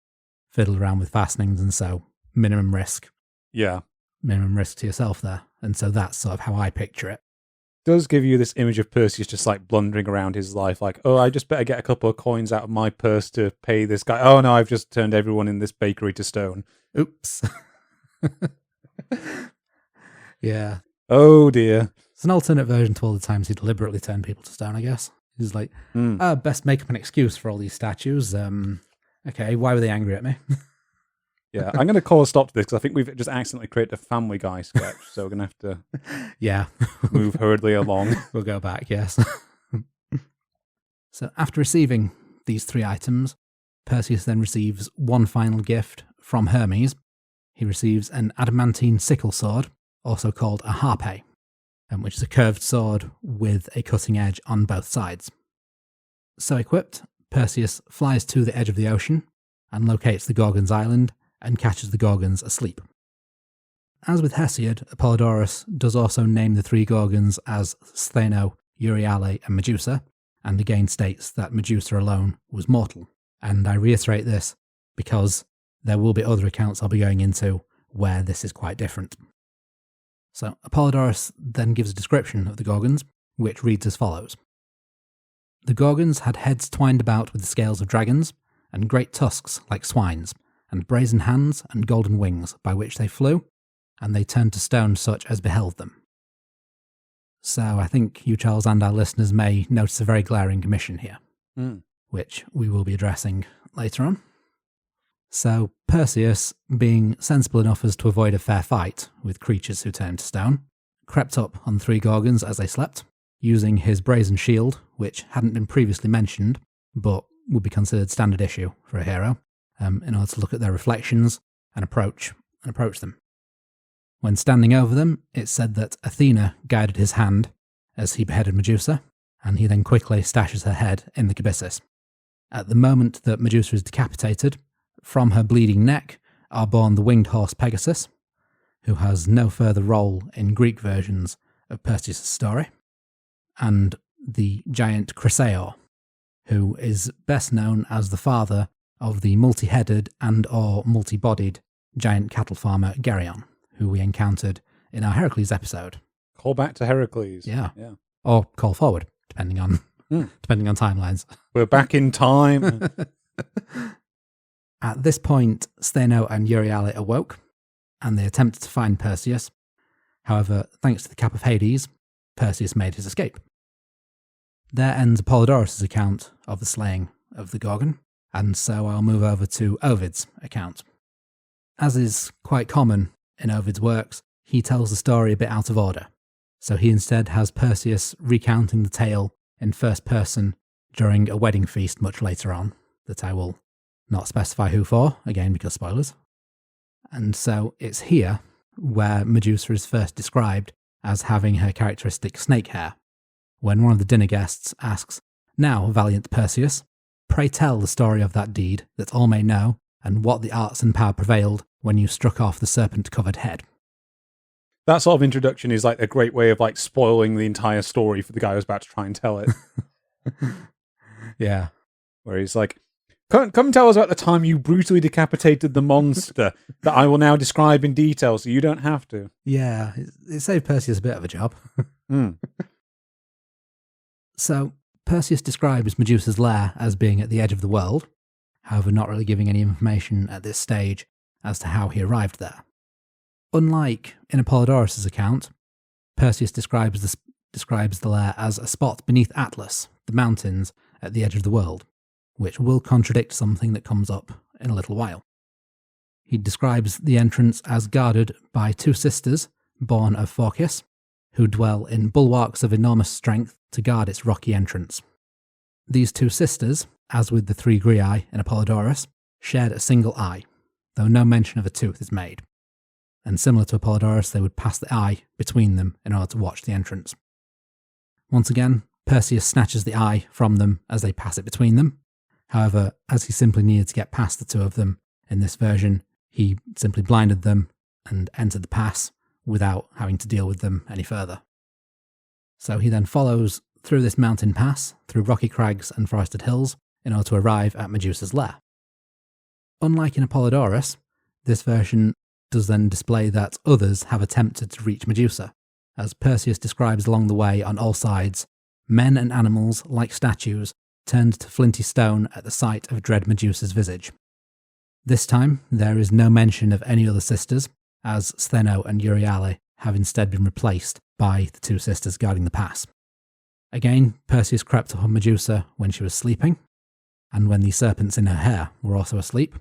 fiddle around with fastenings, and so minimum risk. Yeah. Minimum risk to yourself there. And so that's sort of how I picture it. Does give you this image of Perseus just like blundering around his life, like, oh, I just better get a couple of coins out of my purse to pay this guy. Oh no, I've just turned everyone in this bakery to stone. Oops. Yeah. Oh dear. It's an alternate version to all the times he deliberately turned people to stone, I guess. He's like, best make up an excuse for all these statues. Okay, why were they angry at me? Yeah, I'm going to call a stop to this because I think we've just accidentally created a Family Guy sketch, so we're going to have to move hurriedly along. We'll go back, yes. So after receiving these three items, Perseus then receives one final gift from Hermes. He receives an adamantine sickle sword, also called a harpe, which is a curved sword with a cutting edge on both sides. So equipped, Perseus flies to the edge of the ocean and locates the Gorgon's island and catches the Gorgons asleep. As with Hesiod, Apollodorus does also name the three Gorgons as Stheno, Euryale, and Medusa, and again states that Medusa alone was mortal. And I reiterate this because there will be other accounts I'll be going into where this is quite different. So Apollodorus then gives a description of the Gorgons, which reads as follows. The Gorgons had heads twined about with the scales of dragons, and great tusks like swines, and brazen hands and golden wings by which they flew, and they turned to stone such as beheld them. So I think you, Charles, and our listeners may notice a very glaring omission here, which we will be addressing later on. So Perseus, being sensible enough as to avoid a fair fight with creatures who turned to stone, crept up on the three Gorgons as they slept, using his brazen shield, which hadn't been previously mentioned, but would be considered standard issue for a hero, in order to look at their reflections and approach them. When standing over them, it's said that Athena guided his hand as he beheaded Medusa, and he then quickly stashes her head in the kibyssus. At the moment that Medusa is decapitated, from her bleeding neck are born the winged horse Pegasus, who has no further role in Greek versions of Perseus' story, and the giant Chrysaor, who is best known as the father of the multi-headed and or multi-bodied giant cattle farmer Geryon, who we encountered in our Heracles episode. Call back to Heracles. Yeah. Or call forward, depending on timelines. We're back in time. At this point, Stheno and Euryale awoke, and they attempted to find Perseus. However, thanks to the cap of Hades, Perseus made his escape. There ends Apollodorus' account of the slaying of the Gorgon, and so I'll move over to Ovid's account. As is quite common in Ovid's works, he tells the story a bit out of order, so he instead has Perseus recounting the tale in first person during a wedding feast much later on, that I will not specify who for, again because spoilers. And so it's here where Medusa is first described as having her characteristic snake hair, when one of the dinner guests asks, "Now, valiant Perseus, pray tell the story of that deed, that all may know, and what the arts and power prevailed when you struck off the serpent-covered head." That sort of introduction is like a great way of like spoiling the entire story for the guy who's about to try and tell it. Yeah. Where he's like, Come tell us about the time you brutally decapitated the monster that I will now describe in detail so you don't have to. Yeah, it saved Perseus a bit of a job. So, Perseus describes Medusa's lair as being at the edge of the world. however not really giving any information at this stage as to how he arrived there. Unlike in Apollodorus' account, Perseus describes the lair as a spot beneath Atlas, the mountains at the edge of the world, which will contradict something that comes up in a little while. He describes the entrance as guarded by two sisters, born of Phorcys, who dwell in bulwarks of enormous strength to guard its rocky entrance. These two sisters, as with the three Griae in Apollodorus, shared a single eye, though no mention of a tooth is made. And similar to Apollodorus, they would pass the eye between them in order to watch the entrance. Once again, Perseus snatches the eye from them as they pass it between them. However, as he simply needed to get past the two of them in this version, he simply blinded them and entered the pass without having to deal with them any further. So he then follows through this mountain pass, through rocky crags and forested hills, in order to arrive at Medusa's lair. Unlike in Apollodorus, this version does then display that others have attempted to reach Medusa, as Perseus describes along the way on all sides, men and animals, like statues, turned to flinty stone at the sight of dread Medusa's visage. This time, there is no mention of any other sisters, as Stheno and Euryale have instead been replaced by the two sisters guarding the pass. Again, Perseus crept upon Medusa when she was sleeping, and when the serpents in her hair were also asleep,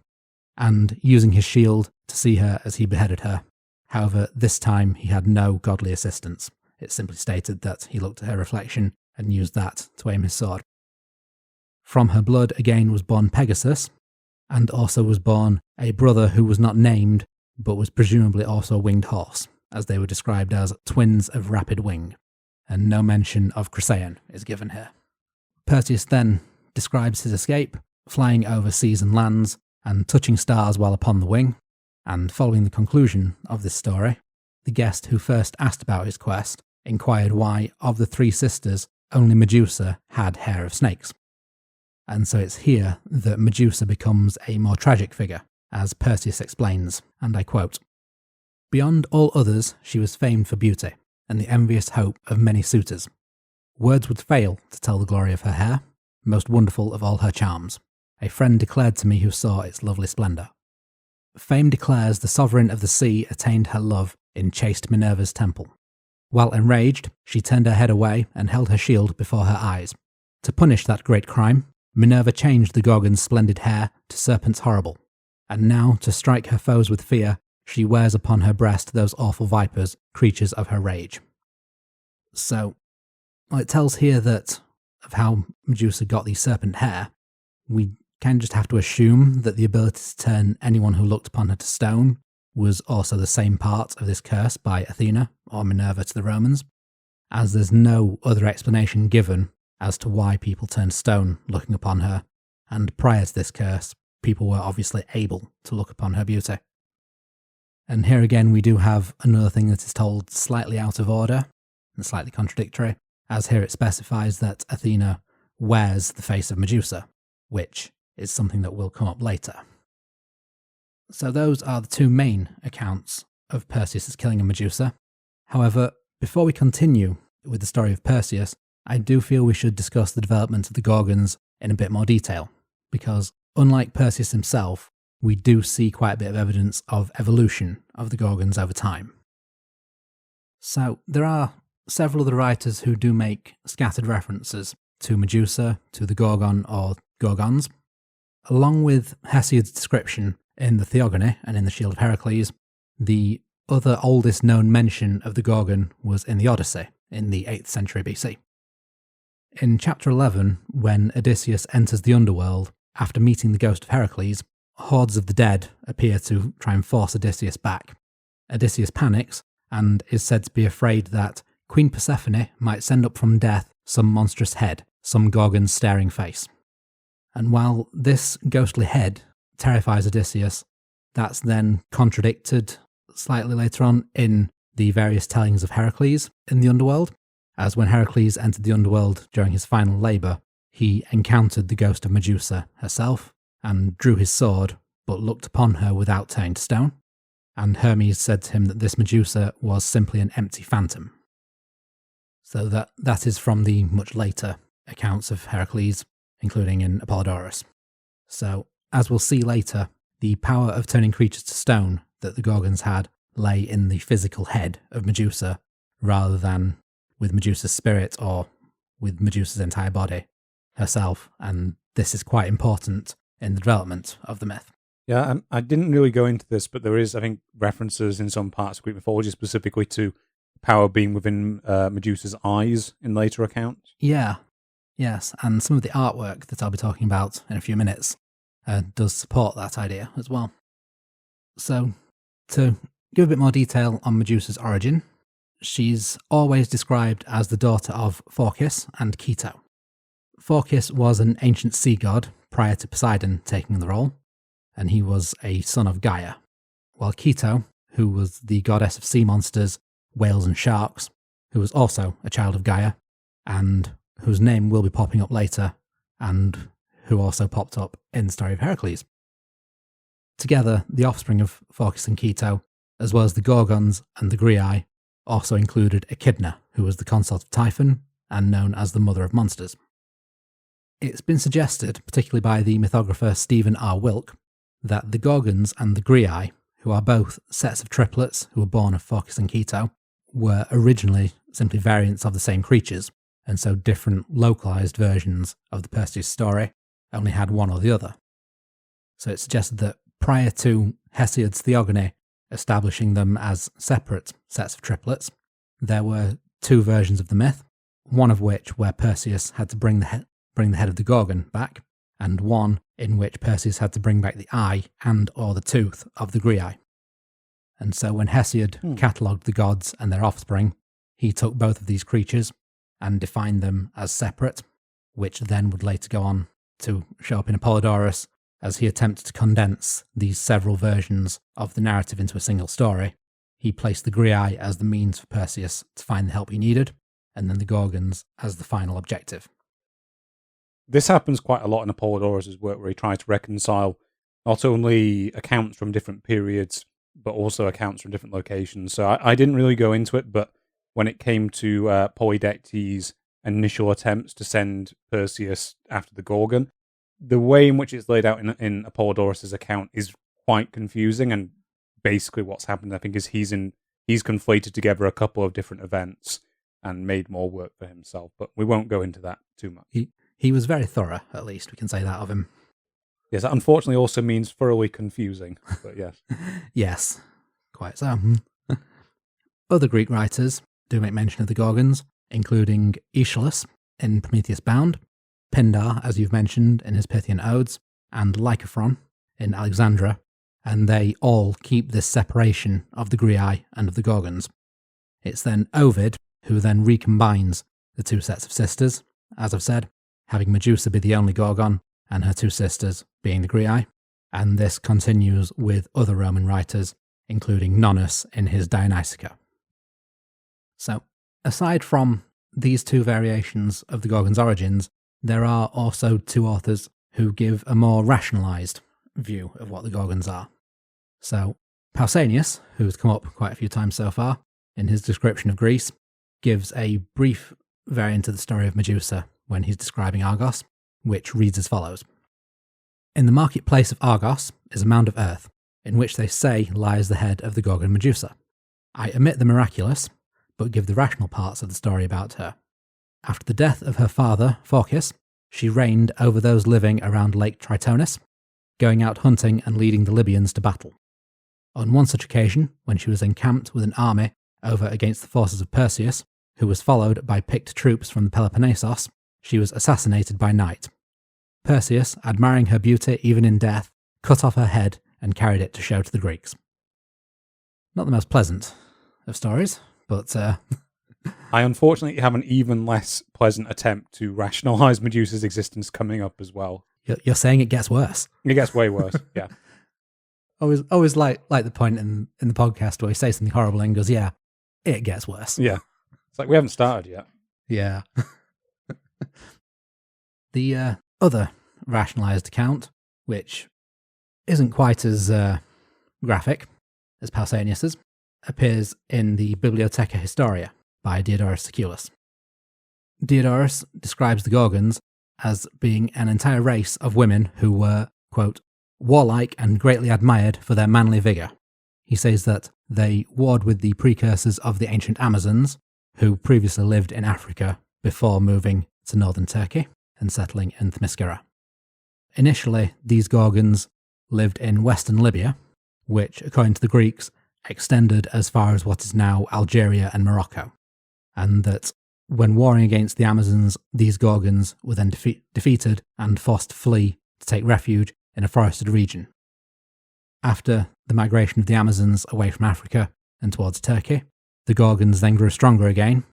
and using his shield to see her as he beheaded her. However, this time he had no godly assistance. It simply stated that he looked at her reflection and used that to aim his sword. From her blood again was born Pegasus, and also was born a brother who was not named, but was presumably also a winged horse, as they were described as twins of rapid wing, and no mention of Chrysaeon is given here. Perseus then describes his escape, flying over seas and lands, and touching stars while upon the wing, and following the conclusion of this story, the guest who first asked about his quest inquired why, of the three sisters, only Medusa had hair of snakes. And so it's here that Medusa becomes a more tragic figure, as Perseus explains, and I quote, "Beyond all others, she was famed for beauty, and the envious hope of many suitors. Words would fail to tell the glory of her hair, most wonderful of all her charms. A friend declared to me who saw its lovely splendour. Fame declares the sovereign of the sea attained her love in chaste Minerva's temple. While enraged, she turned her head away and held her shield before her eyes. To punish that great crime, Minerva changed the Gorgon's splendid hair to serpents horrible, and now, to strike her foes with fear, she wears upon her breast those awful vipers, creatures of her rage." So, it tells here that of how Medusa got the serpent hair, we kind of just have to assume that the ability to turn anyone who looked upon her to stone was also the same part of this curse by Athena or Minerva to the Romans, as there's no other explanation given as to why people turned stone looking upon her, and prior to this curse, people were obviously able to look upon her beauty. And here again we do have another thing that is told slightly out of order and slightly contradictory, as here it specifies that Athena wears the face of Medusa, which is something that will come up later. So those are the two main accounts of Perseus' killing of Medusa. However, before we continue with the story of Perseus, I do feel we should discuss the development of the Gorgons in a bit more detail, because unlike Perseus himself, we do see quite a bit of evidence of evolution of the Gorgons over time. So there are several other writers who do make scattered references to Medusa, to the Gorgon or Gorgons. Along with Hesiod's description in the Theogony and in the Shield of Heracles, the other oldest known mention of the Gorgon was in the Odyssey in the 8th century BC. In chapter 11, when Odysseus enters the underworld after meeting the ghost of Heracles, hordes of the dead appear to try and force Odysseus back. Odysseus panics and is said to be afraid that Queen Persephone might send up from death some monstrous head, some Gorgon's staring face. And while this ghostly head terrifies Odysseus, that's then contradicted slightly later on in the various tellings of Heracles in the underworld, as when Heracles entered the underworld during his final labour, he encountered the ghost of Medusa herself and drew his sword, but looked upon her without turning to stone, and Hermes said to him that this Medusa was simply an empty phantom. So that is from the much later accounts of Heracles, including in Apollodorus. So as we'll see later, the power of turning creatures to stone that the Gorgons had lay in the physical head of Medusa, rather than with Medusa's spirit or with Medusa's entire body herself, and this is quite important in the development of the myth. Yeah, I didn't really go into this, but there is, I think, references in some parts of Greek mythology specifically to power being within Medusa's eyes in later accounts. Yeah, yes, and some of the artwork that I'll be talking about in a few minutes does support that idea as well. So, to give a bit more detail on Medusa's origin, she's always described as the daughter of Phorcys and Ceto. Phorcys was an ancient sea god prior to Poseidon taking the role, and he was a son of Gaia, while Ceto, who was the goddess of sea monsters, whales and sharks, who was also a child of Gaia, and whose name will be popping up later, and who also popped up in the story of Heracles. Together, the offspring of Phorcys and Ceto, as well as the Gorgons and the Griae, also included Echidna, who was the consort of Typhon and known as the Mother of Monsters. It's been suggested, particularly by the mythographer Stephen R. Wilk, that the Gorgons and the Griae, who are both sets of triplets who were born of Phorcys and Ceto, were originally simply variants of the same creatures, and so different localized versions of the Perseus story only had one or the other. So it's suggested that prior to Hesiod's Theogony establishing them as separate sets of triplets, there were two versions of the myth, one of which where Perseus had to bring the head of the Gorgon back, and one in which Perseus had to bring back the eye and or the tooth of the Griae. And so when Hesiod catalogued the gods and their offspring, he took both of these creatures and defined them as separate, which then would later go on to show up in Apollodorus as he attempted to condense these several versions of the narrative into a single story. He placed the Griae as the means for Perseus to find the help he needed, and then the Gorgons as the final objective. This happens quite a lot in Apollodorus' work, where he tries to reconcile not only accounts from different periods, but also accounts from different locations. So I didn't really go into it, but when it came to Polydectes' initial attempts to send Perseus after the Gorgon, the way in which it's laid out in Apollodorus' account is quite confusing, and basically what's happened, I think, is he's conflated together a couple of different events and made more work for himself, but we won't go into that too much. He was very thorough, at least, we can say that of him. Yes, that unfortunately also means thoroughly confusing, but yes. Yes, quite so. Other Greek writers do make mention of the Gorgons, including Aeschylus in Prometheus Bound, Pindar, as you've mentioned, in his Pythian Odes, and Lycophron in Alexandra, and they all keep this separation of the Griae and of the Gorgons. It's then Ovid who then recombines the two sets of sisters, as I've said, having Medusa be the only Gorgon and her two sisters being the Griae, and this continues with other Roman writers, including Nonnus in his Dionysica. So, aside from these two variations of the Gorgon's origins, there are also two authors who give a more rationalised view of what the Gorgons are. So, Pausanias, who's come up quite a few times so far, in his description of Greece, gives a brief variant of the story of Medusa when he's describing Argos, which reads as follows. In the marketplace of Argos is a mound of earth, in which they say lies the head of the Gorgon Medusa. I omit the miraculous, but give the rational parts of the story about her. After the death of her father, Phorcys, she reigned over those living around Lake Tritonis, going out hunting and leading the Libyans to battle. On one such occasion, when she was encamped with an army over against the forces of Perseus, who was followed by picked troops from the Peloponnesos, she was assassinated by night. Perseus, admiring her beauty even in death, cut off her head and carried it to show to the Greeks. Not the most pleasant of stories, but... I unfortunately have an even less pleasant attempt to rationalise Medusa's existence coming up as well. You're saying it gets worse? It gets way worse, yeah. Always like the point in the podcast where he says something horrible and goes, yeah, it gets worse. Yeah. It's like we haven't started yet. Yeah. The other rationalised account, which isn't quite as graphic as Pausanias's, appears in the Bibliotheca Historia by Diodorus Siculus. Diodorus describes the Gorgons as being an entire race of women who were, quote, warlike and greatly admired for their manly vigour. He says that they warred with the precursors of the ancient Amazons, who previously lived in Africa before moving to northern Turkey and settling in Themyscira. Initially, these Gorgons lived in western Libya, which, according to the Greeks, extended as far as what is now Algeria and Morocco, and that when warring against the Amazons, these Gorgons were then defeated and forced to flee to take refuge in a forested region. After the migration of the Amazons away from Africa and towards Turkey, the Gorgons then grew stronger again.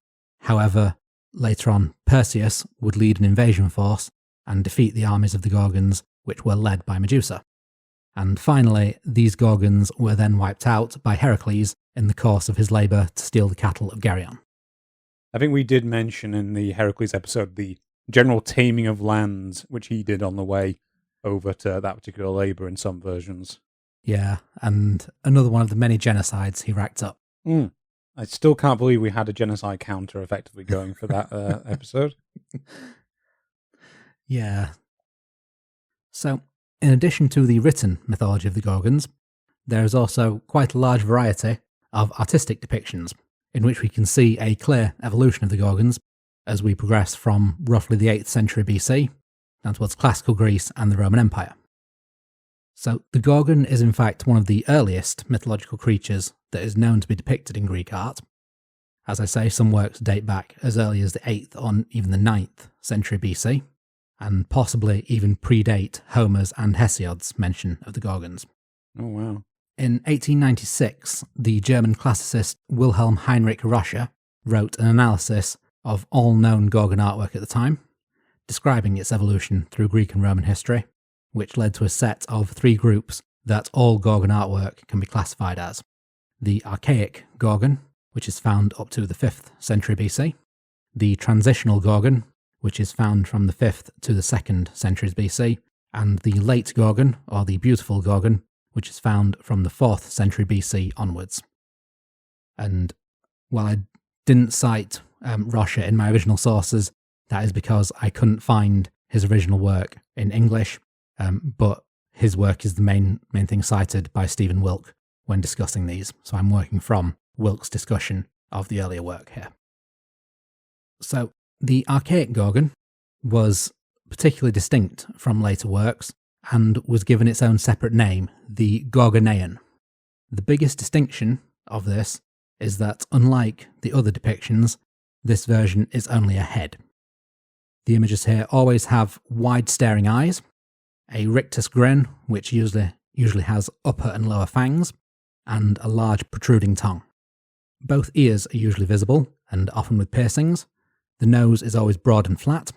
However, later on, Perseus would lead an invasion force and defeat the armies of the Gorgons, which were led by Medusa. And finally, these Gorgons were then wiped out by Heracles in the course of his labour to steal the cattle of Geryon. I think we did mention in the Heracles episode the general taming of lands, which he did on the way over to that particular labour in some versions. Yeah, and another one of the many genocides he racked up. I still can't believe we had a genocide counter effectively going for that episode. Yeah. So, in addition to the written mythology of the Gorgons, there is also quite a large variety of artistic depictions, in which we can see a clear evolution of the Gorgons as we progress from roughly the 8th century BC down towards classical Greece and the Roman Empire. So, the Gorgon is in fact one of the earliest mythological creatures that is known to be depicted in Greek art. As I say, some works date back as early as the 8th or even the 9th century BC, and possibly even predate Homer's and Hesiod's mention of the Gorgons. Oh, wow. In 1896, the German classicist Wilhelm Heinrich Roscher wrote an analysis of all known Gorgon artwork at the time, describing its evolution through Greek and Roman history, which led to a set of 3 groups that all Gorgon artwork can be classified as. The archaic Gorgon, which is found up to the 5th century BC, the transitional Gorgon, which is found from the 5th to the 2nd centuries BC, and the late Gorgon, or the beautiful Gorgon, which is found from the 4th century BC onwards. And while I didn't cite Roscher in my original sources, that is because I couldn't find his original work in English, but his work is the main thing cited by Stephen Wilke when discussing these, so I'm working from Wilke's discussion of the earlier work here. So, the archaic Gorgon was particularly distinct from later works and was given its own separate name, the Gorgonean. The biggest distinction of this is that, unlike the other depictions, this version is only a head. The images here always have wide staring eyes, a rictus grin, which usually has upper and lower fangs, and a large protruding tongue. Both ears are usually visible, and often with piercings. The nose is always broad and flat.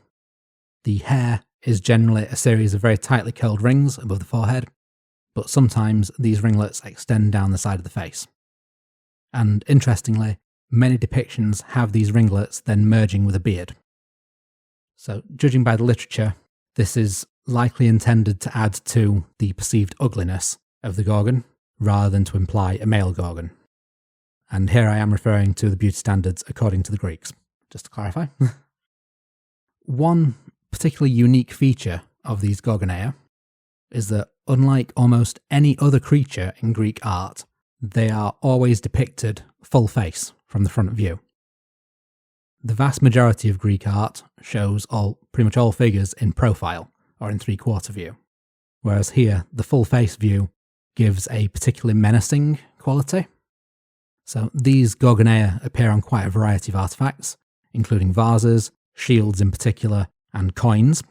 The hair is generally a series of very tightly curled rings above the forehead, but sometimes these ringlets extend down the side of the face. And interestingly, many depictions have these ringlets then merging with a beard. So, judging by the literature, this is likely intended to add to the perceived ugliness of the Gorgon, rather than to imply a male Gorgon. And here I am referring to the beauty standards according to the Greeks, just to clarify. One particularly unique feature of these Gorgoneia is that, unlike almost any other creature in Greek art, they are always depicted full face from the front view. The vast majority of Greek art shows pretty much all figures in profile, or in three-quarter view, whereas here the full face view gives a particularly menacing quality. So these Gorgoneia appear on quite a variety of artefacts, including vases, shields in particular, and coins,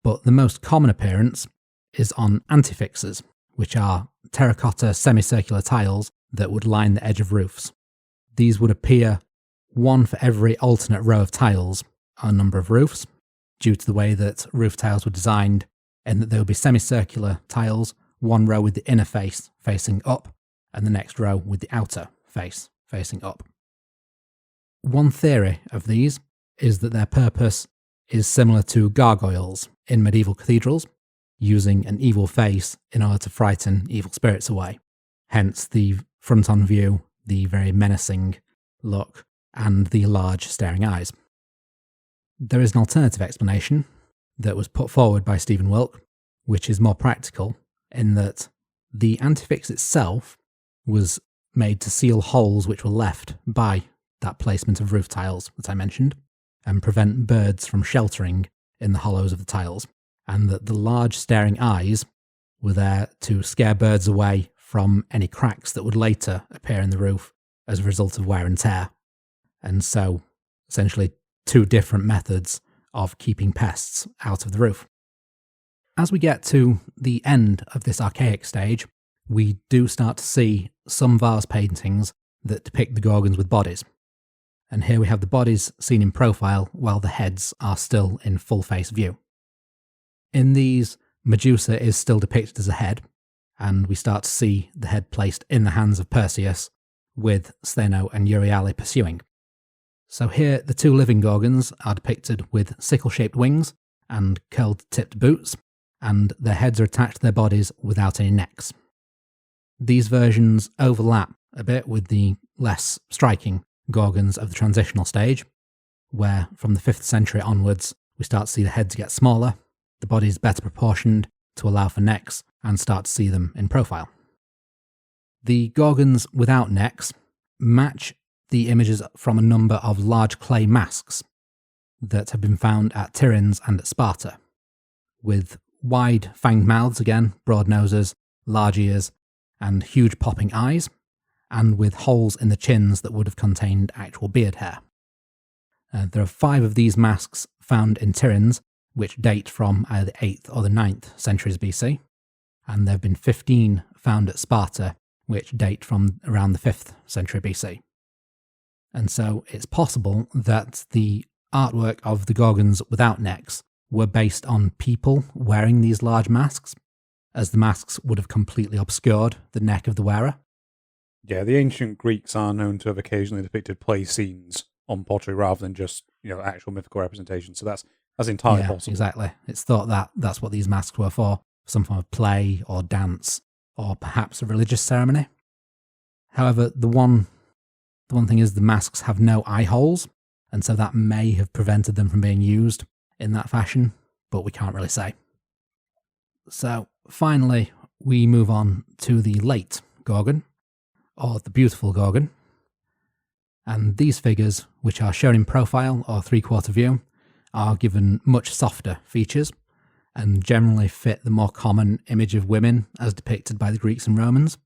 but the most common appearance is on antefixes, which are terracotta semicircular tiles that would line the edge of roofs. These would appear one for every alternate row of tiles on a number of roofs, due to the way that roof tiles were designed, and that there would be semicircular tiles, one row with the inner face facing up, and the next row with the outer face facing up. One theory of these is that their purpose is similar to gargoyles in medieval cathedrals, using an evil face in order to frighten evil spirits away. Hence the front-on view, the very menacing look, and the large staring eyes. There is an alternative explanation that was put forward by Stephen Wilke, which is more practical in that the antefix itself was made to seal holes which were left by that placement of roof tiles that I mentioned, and prevent birds from sheltering in the hollows of the tiles, and that the large staring eyes were there to scare birds away from any cracks that would later appear in the roof as a result of wear and tear. And so, essentially, two different methods of keeping pests out of the roof. As we get to the end of this archaic stage, we do start to see some vase paintings that depict the Gorgons with bodies. And here we have the bodies seen in profile while the heads are still in full face view. In these, Medusa is still depicted as a head, and we start to see the head placed in the hands of Perseus, with Stheno and Euryale pursuing. So here, the two living Gorgons are depicted with sickle-shaped wings and curled-tipped boots, and their heads are attached to their bodies without any necks. These versions overlap a bit with the less striking Gorgons of the transitional stage, where from the 5th century onwards we start to see the heads get smaller, the bodies better proportioned to allow for necks, and start to see them in profile. The Gorgons without necks match the images from a number of large clay masks that have been found at Tiryns and at Sparta, with wide fanged mouths again, broad noses, large ears, and huge popping eyes, and with holes in the chins that would have contained actual beard hair. There are 5 of these masks found in Tiryns, which date from either the 8th or the 9th centuries BC, and there have been 15 found at Sparta, which date from around the 5th century BC. And so it's possible that the artwork of the Gorgons without necks were based on people wearing these large masks, as the masks would have completely obscured the neck of the wearer. Yeah, the ancient Greeks are known to have occasionally depicted play scenes on pottery rather than just, actual mythical representation. So that's entirely possible. Exactly. It's thought that that's what these masks were for, some form of play or dance, or perhaps a religious ceremony. However, the one thing is the masks have no eye holes, and so that may have prevented them from being used in that fashion, but we can't really say. So, finally, we move on to the late Gorgon, or the beautiful Gorgon. And these figures, which are shown in profile or three-quarter view, are given much softer features, and generally fit the more common image of women as depicted by the Greeks and Romans.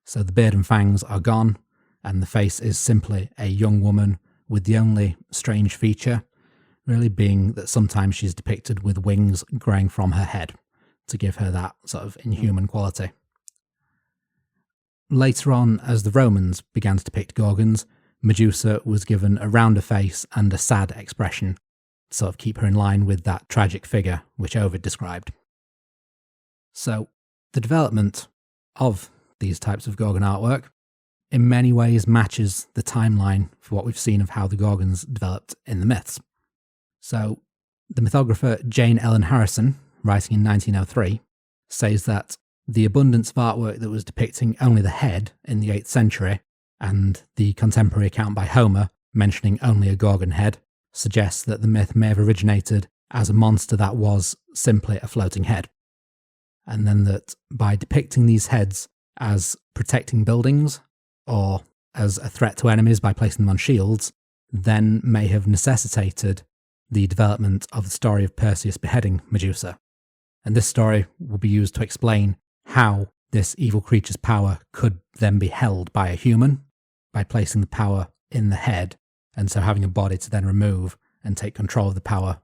So the beard and fangs are gone, and the face is simply a young woman with the only strange feature really being that sometimes she's depicted with wings growing from her head to give her that sort of inhuman quality. Later on, as the Romans began to depict Gorgons, Medusa was given a rounder face and a sad expression to sort of keep her in line with that tragic figure which Ovid described. So, the development of these types of Gorgon artwork in many ways matches the timeline for what we've seen of how the Gorgons developed in the myths. So, the mythographer Jane Ellen Harrison, writing in 1903, says that the abundance of artwork that was depicting only the head in the 8th century, and the contemporary account by Homer mentioning only a Gorgon head, suggests that the myth may have originated as a monster that was simply a floating head. And then that by depicting these heads as protecting buildings, or as a threat to enemies by placing them on shields, then may have necessitated the development of the story of Perseus beheading Medusa. And this story will be used to explain how this evil creature's power could then be held by a human, by placing the power in the head, and so having a body to then remove and take control of the power.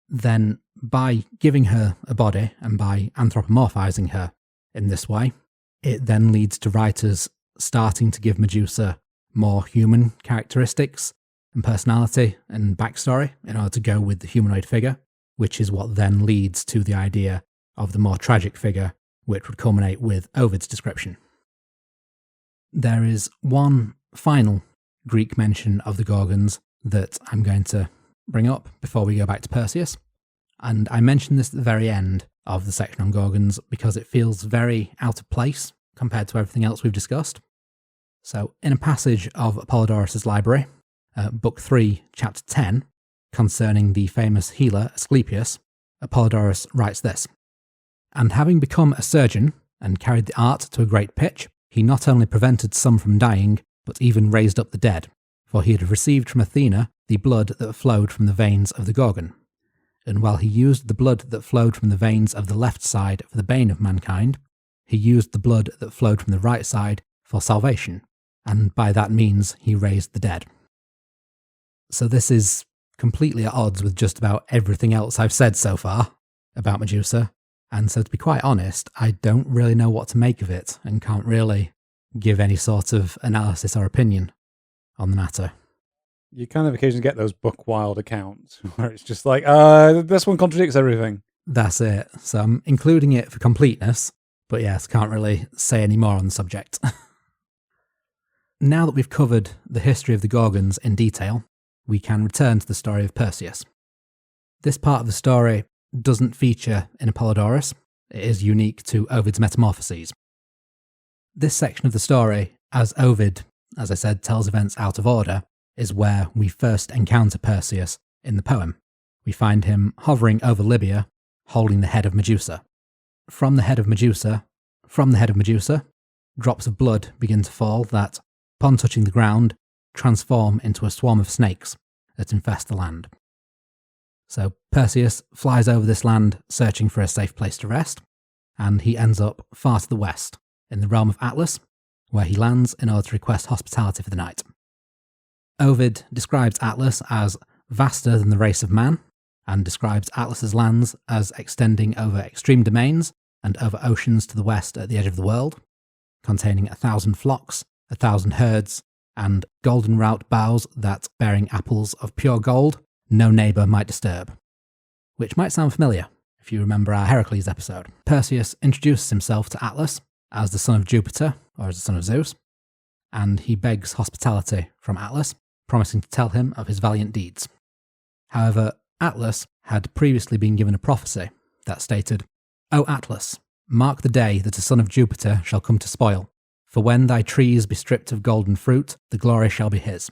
Then, by giving her a body and by anthropomorphizing her in this way, it then leads to writers starting to give Medusa more human characteristics and personality and backstory in order to go with the humanoid figure, which is what then leads to the idea of the more tragic figure, which would culminate with Ovid's description. There is one final Greek mention of the Gorgons that I'm going to bring up before we go back to Perseus, and I mentioned this at the very end of the section on Gorgons because it feels very out of place compared to everything else we've discussed. So, in a passage of Apollodorus' library, Book 3, Chapter 10, concerning the famous healer Asclepius, Apollodorus writes this: And having become a surgeon and carried the art to a great pitch, he not only prevented some from dying, but even raised up the dead, for he had received from Athena the blood that flowed from the veins of the Gorgon. And while he used the blood that flowed from the veins of the left side for the bane of mankind, he used the blood that flowed from the right side for salvation, and by that means he raised the dead. So this is completely at odds with just about everything else I've said so far about Medusa, and so to be quite honest, I don't really know what to make of it, and can't really give any sort of analysis or opinion on the matter. You kind of occasionally get those Buck Wild accounts where it's just like, this one contradicts everything. That's it. So I'm including it for completeness, but yes, can't really say any more on the subject. Now that we've covered the history of the Gorgons in detail, we can return to the story of Perseus. This part of the story doesn't feature in Apollodorus. It is unique to Ovid's Metamorphoses. This section of the story, as Ovid, as I said, tells events out of order, is where we first encounter Perseus in the poem. We find him hovering over Libya, holding the head of Medusa. From the head of Medusa, drops of blood begin to fall that, upon touching the ground, transform into a swarm of snakes that infest the land. So Perseus flies over this land searching for a safe place to rest, and he ends up far to the west, in the realm of Atlas, where he lands in order to request hospitality for the night. Ovid describes Atlas as vaster than the race of man, and describes Atlas's lands as extending over extreme domains and over oceans to the west at the edge of the world, containing 1,000 flocks, 1,000 herds, and golden rout boughs that, bearing apples of pure gold, no neighbour might disturb. Which might sound familiar, if you remember our Heracles episode. Perseus introduces himself to Atlas as the son of Jupiter, or as the son of Zeus, and he begs hospitality from Atlas, promising to tell him of his valiant deeds. However, Atlas had previously been given a prophecy that stated, "O Atlas, mark the day that a son of Jupiter shall come to spoil, for when thy trees be stripped of golden fruit, the glory shall be his."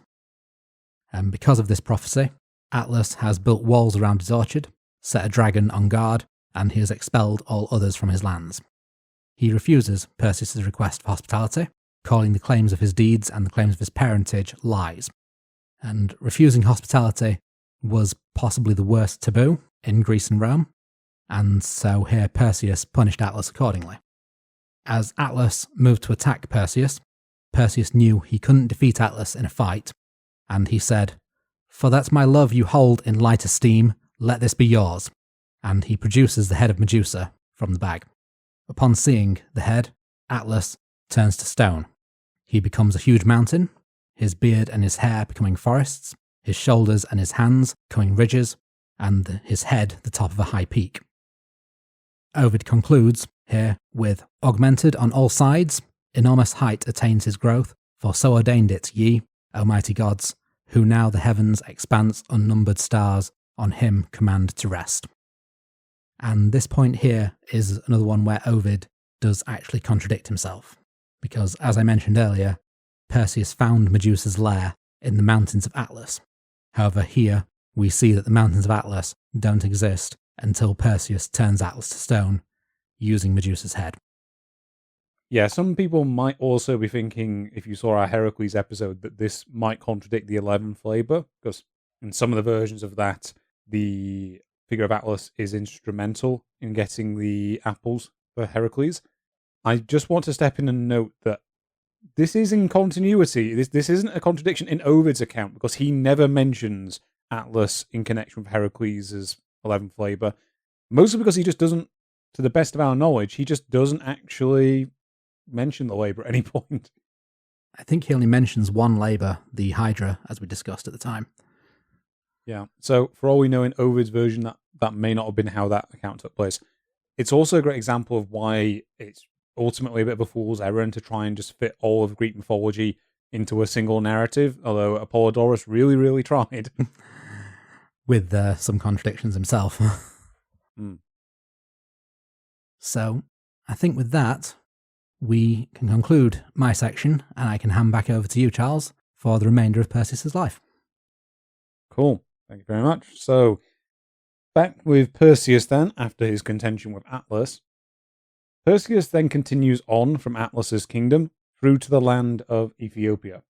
And because of this prophecy, Atlas has built walls around his orchard, set a dragon on guard, and he has expelled all others from his lands. He refuses Perseus' request for hospitality, calling the claims of his deeds and the claims of his parentage lies. And refusing hospitality was possibly the worst taboo in Greece and Rome, and so here Perseus punished Atlas accordingly. As Atlas moved to attack Perseus, Perseus knew he couldn't defeat Atlas in a fight, and he said, "For that my love you hold in light esteem, let this be yours," and he produces the head of Medusa from the bag. Upon seeing the head, Atlas turns to stone. He becomes a huge mountain, his beard and his hair becoming forests, his shoulders and his hands becoming ridges, and his head the top of a high peak. Ovid concludes here with, "Augmented on all sides, enormous height attains his growth, for so ordained it ye, O mighty gods, who now the heavens expanse unnumbered stars on him command to rest." And this point here is another one where Ovid does actually contradict himself, because as I mentioned earlier, Perseus found Medusa's lair in the mountains of Atlas. However, here we see that the mountains of Atlas don't exist until Perseus turns Atlas to stone using Medusa's head. Yeah, some people might also be thinking, if you saw our Heracles episode, that this might contradict the 11th labor, because in some of the versions of that, the figure of Atlas is instrumental in getting the apples for Heracles. I just want to step in and note that this is in continuity. This isn't a contradiction in Ovid's account, because he never mentions Atlas in connection with Heracles' 11th labor. Mostly because he just doesn't, to the best of our knowledge, he just doesn't actually mention the labor at any point. I think he only mentions one labor, the Hydra, as we discussed at the time. Yeah, so for all we know in Ovid's version, that may not have been how that account took place. It's also a great example of why it's ultimately a bit of a fool's errand to try and just fit all of Greek mythology into a single narrative, although Apollodorus really, really tried. With some contradictions himself. Mm. So, I think with that, we can conclude my section, and I can hand back over to you, Charles, for the remainder of Perseus' life. Cool. Thank you very much. So, back with Perseus then, after his contention with Atlas. Perseus then continues on from Atlas's kingdom through to the land of Ethiopia.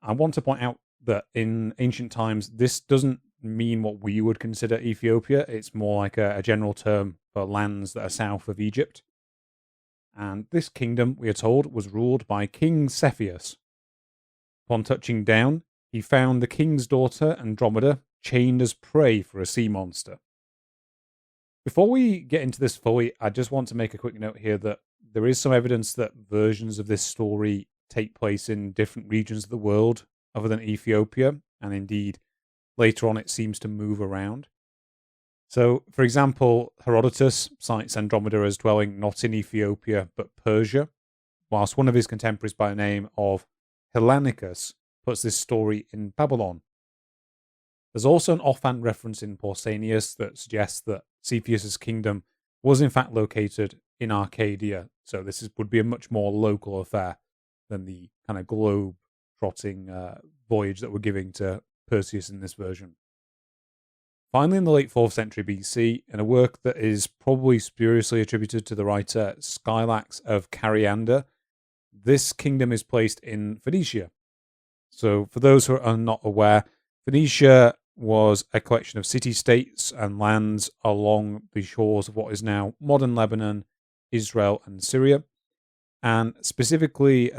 I want to point out that in ancient times, this doesn't mean what we would consider Ethiopia. It's more like a general term for lands that are south of Egypt. And this kingdom, we are told, was ruled by King Cepheus. Upon touching down, he found the king's daughter, Andromeda, chained as prey for a sea monster. Before we get into this fully, I just want to make a quick note here that there is some evidence that versions of this story take place in different regions of the world other than Ethiopia, and indeed, later on it seems to move around. So, for example, Herodotus cites Andromeda as dwelling not in Ethiopia but Persia, whilst one of his contemporaries by the name of Hellanicus puts this story in Babylon. There's also an offhand reference in Pausanias that suggests that Cepheus' kingdom was in fact located in Arcadia, so this would be a much more local affair than the kind of globe-trotting voyage that we're giving to Perseus in this version. Finally, in the late 4th century BC, in a work that is probably spuriously attributed to the writer Skylax of Carianda, this kingdom is placed in Phoenicia. So, for those who are not aware, Phoenicia was a collection of city-states and lands along the shores of what is now modern Lebanon, Israel, and Syria. And specifically,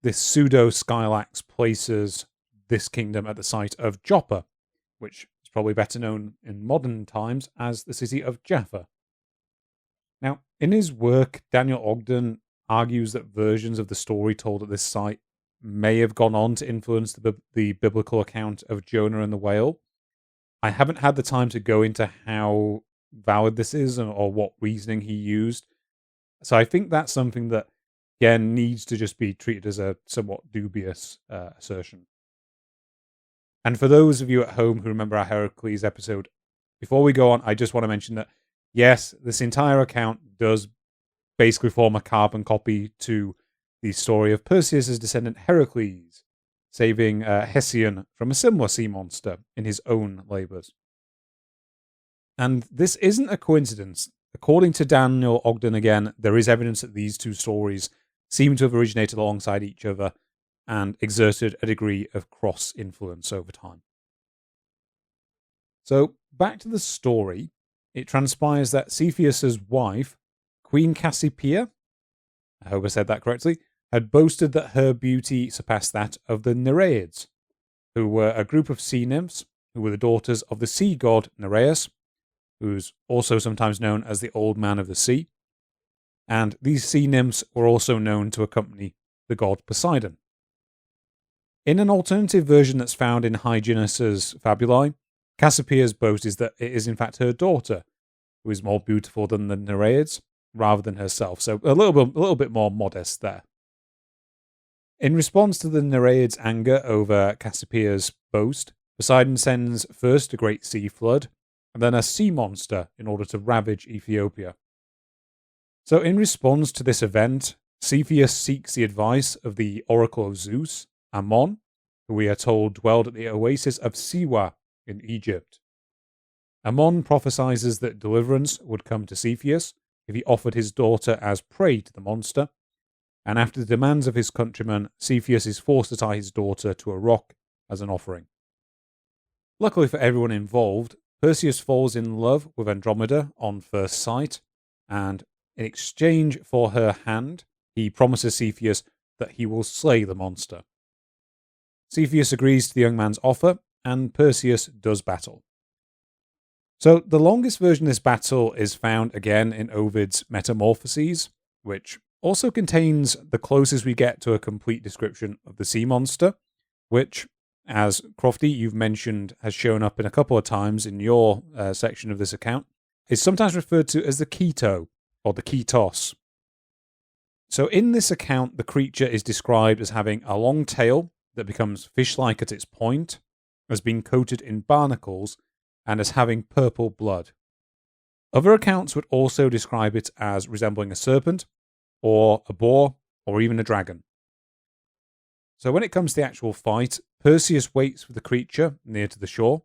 this pseudo-Skylax places this kingdom at the site of Joppa, which is probably better known in modern times as the city of Jaffa. Now, in his work, Daniel Ogden argues that versions of the story told at this site may have gone on to influence the biblical account of Jonah and the whale. I haven't had the time to go into how valid this is or what reasoning he used. So I think that's something that, again, needs to just be treated as a somewhat dubious assertion. And for those of you at home who remember our Heracles episode, before we go on, I just want to mention that, yes, this entire account does basically form a carbon copy to the story of Perseus' descendant Heracles, saving Hesione from a similar sea monster in his own labours. And this isn't a coincidence. According to Daniel Ogden again, there is evidence that these two stories seem to have originated alongside each other and exerted a degree of cross-influence over time. So, back to the story, it transpires that Cepheus' wife, Queen Cassiopeia, I hope I said that correctly, had boasted that her beauty surpassed that of the Nereids, who were a group of sea nymphs who were the daughters of the sea god Nereus, who's also sometimes known as the Old Man of the Sea. And these sea nymphs were also known to accompany the god Poseidon. In an alternative version that's found in Hyginus's Fabulae, Cassiopeia's boast is that it is in fact her daughter who is more beautiful than the Nereids, rather than herself. So a little bit more modest there. In response to the Nereids' anger over Cassiopeia's boast, Poseidon sends first a great sea flood, and then a sea monster in order to ravage Ethiopia. So in response to this event, Cepheus seeks the advice of the oracle of Zeus, Ammon, who we are told dwelled at the oasis of Siwa in Egypt. Ammon prophesies that deliverance would come to Cepheus if he offered his daughter as prey to the monster, and after the demands of his countrymen, Cepheus is forced to tie his daughter to a rock as an offering. Luckily for everyone involved, Perseus falls in love with Andromeda on first sight, and in exchange for her hand, he promises Cepheus that he will slay the monster. Cepheus agrees to the young man's offer, and Perseus does battle. So the longest version of this battle is found again in Ovid's Metamorphoses, which also contains the closest we get to a complete description of the sea monster, which, as Crofty, you've mentioned, has shown up in a couple of times in your section of this account, is sometimes referred to as the Keto, or the Ketos. So in this account, the creature is described as having a long tail that becomes fish-like at its point, as being coated in barnacles, and as having purple blood. Other accounts would also describe it as resembling a serpent, or a boar, or even a dragon. So when it comes to the actual fight, Perseus waits for the creature near to the shore.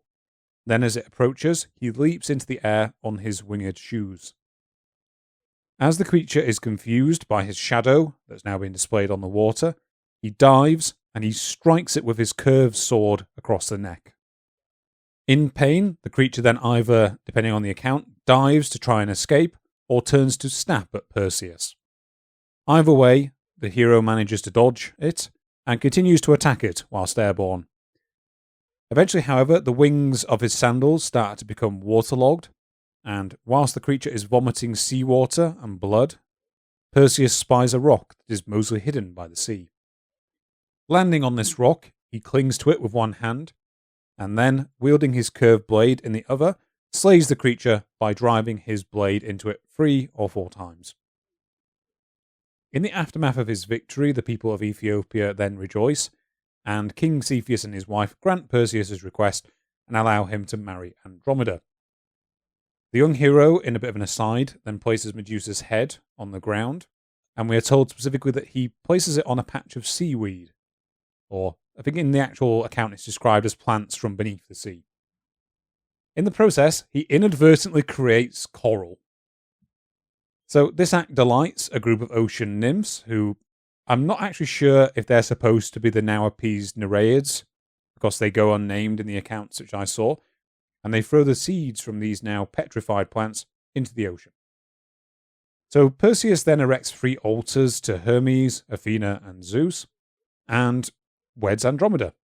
Then as it approaches, he leaps into the air on his winged shoes. As the creature is confused by his shadow that's now been displayed on the water, he dives and he strikes it with his curved sword across the neck. In pain, the creature then either, depending on the account, dives to try and escape or turns to snap at Perseus. Either way, the hero manages to dodge it and continues to attack it whilst airborne. Eventually, however, the wings of his sandals start to become waterlogged, and whilst the creature is vomiting seawater and blood, Perseus spies a rock that is mostly hidden by the sea. Landing on this rock, he clings to it with one hand, and then, wielding his curved blade in the other, slays the creature by driving his blade into it 3 or 4 times. In the aftermath of his victory, the people of Ethiopia then rejoice, and King Cepheus and his wife grant Perseus' request and allow him to marry Andromeda. The young hero, in a bit of an aside, then places Medusa's head on the ground, and we are told specifically that he places it on a patch of seaweed, or I think in the actual account it's described as plants from beneath the sea. In the process, he inadvertently creates coral. So this act delights a group of ocean nymphs who, I'm not actually sure if they're supposed to be the now appeased Nereids, because they go unnamed in the accounts which I saw, and they throw the seeds from these now petrified plants into the ocean. So Perseus then erects 3 altars to Hermes, Athena, and Zeus, and weds Andromeda.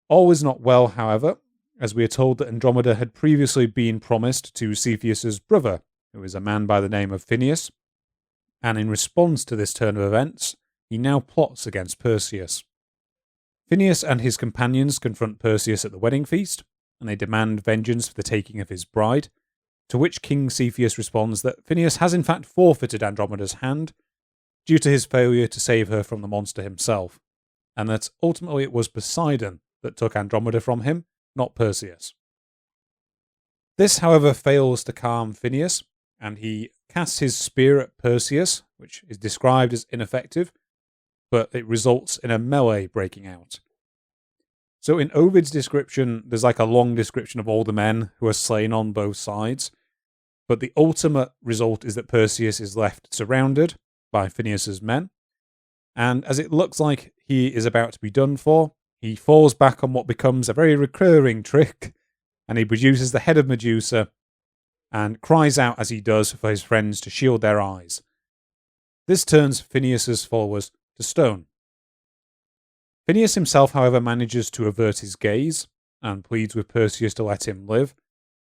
All is not well, however, as we are told that Andromeda had previously been promised to Cepheus' brother, who is a man by the name of Phineus, and in response to this turn of events, he now plots against Perseus. Phineus and his companions confront Perseus at the wedding feast, and they demand vengeance for the taking of his bride, to which King Cepheus responds that Phineus has in fact forfeited Andromeda's hand due to his failure to save her from the monster himself, and that ultimately it was Poseidon that took Andromeda from him, not Perseus. This, however, fails to calm Phineus, and he casts his spear at Perseus, which is described as ineffective, but it results in a melee breaking out. So in Ovid's description, there's like a long description of all the men who are slain on both sides, but the ultimate result is that Perseus is left surrounded by Phineus's men, and as it looks like he is about to be done for, he falls back on what becomes a very recurring trick, and he produces the head of Medusa and cries out as he does for his friends to shield their eyes. This turns Phineus's followers to stone. Phineus himself, however, manages to avert his gaze and pleads with Perseus to let him live,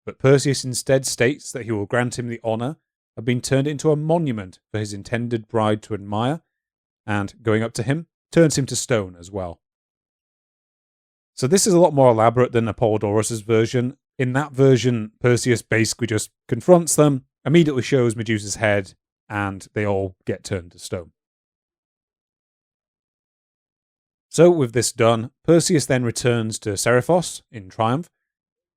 but Perseus instead states that he will grant him the honour of being turned into a monument for his intended bride to admire, and, going up to him, turns him to stone as well. So this is a lot more elaborate than Apollodorus' version. In that version, Perseus basically just confronts them, immediately shows Medusa's head, and they all get turned to stone. So with this done, Perseus then returns to Seriphos in triumph,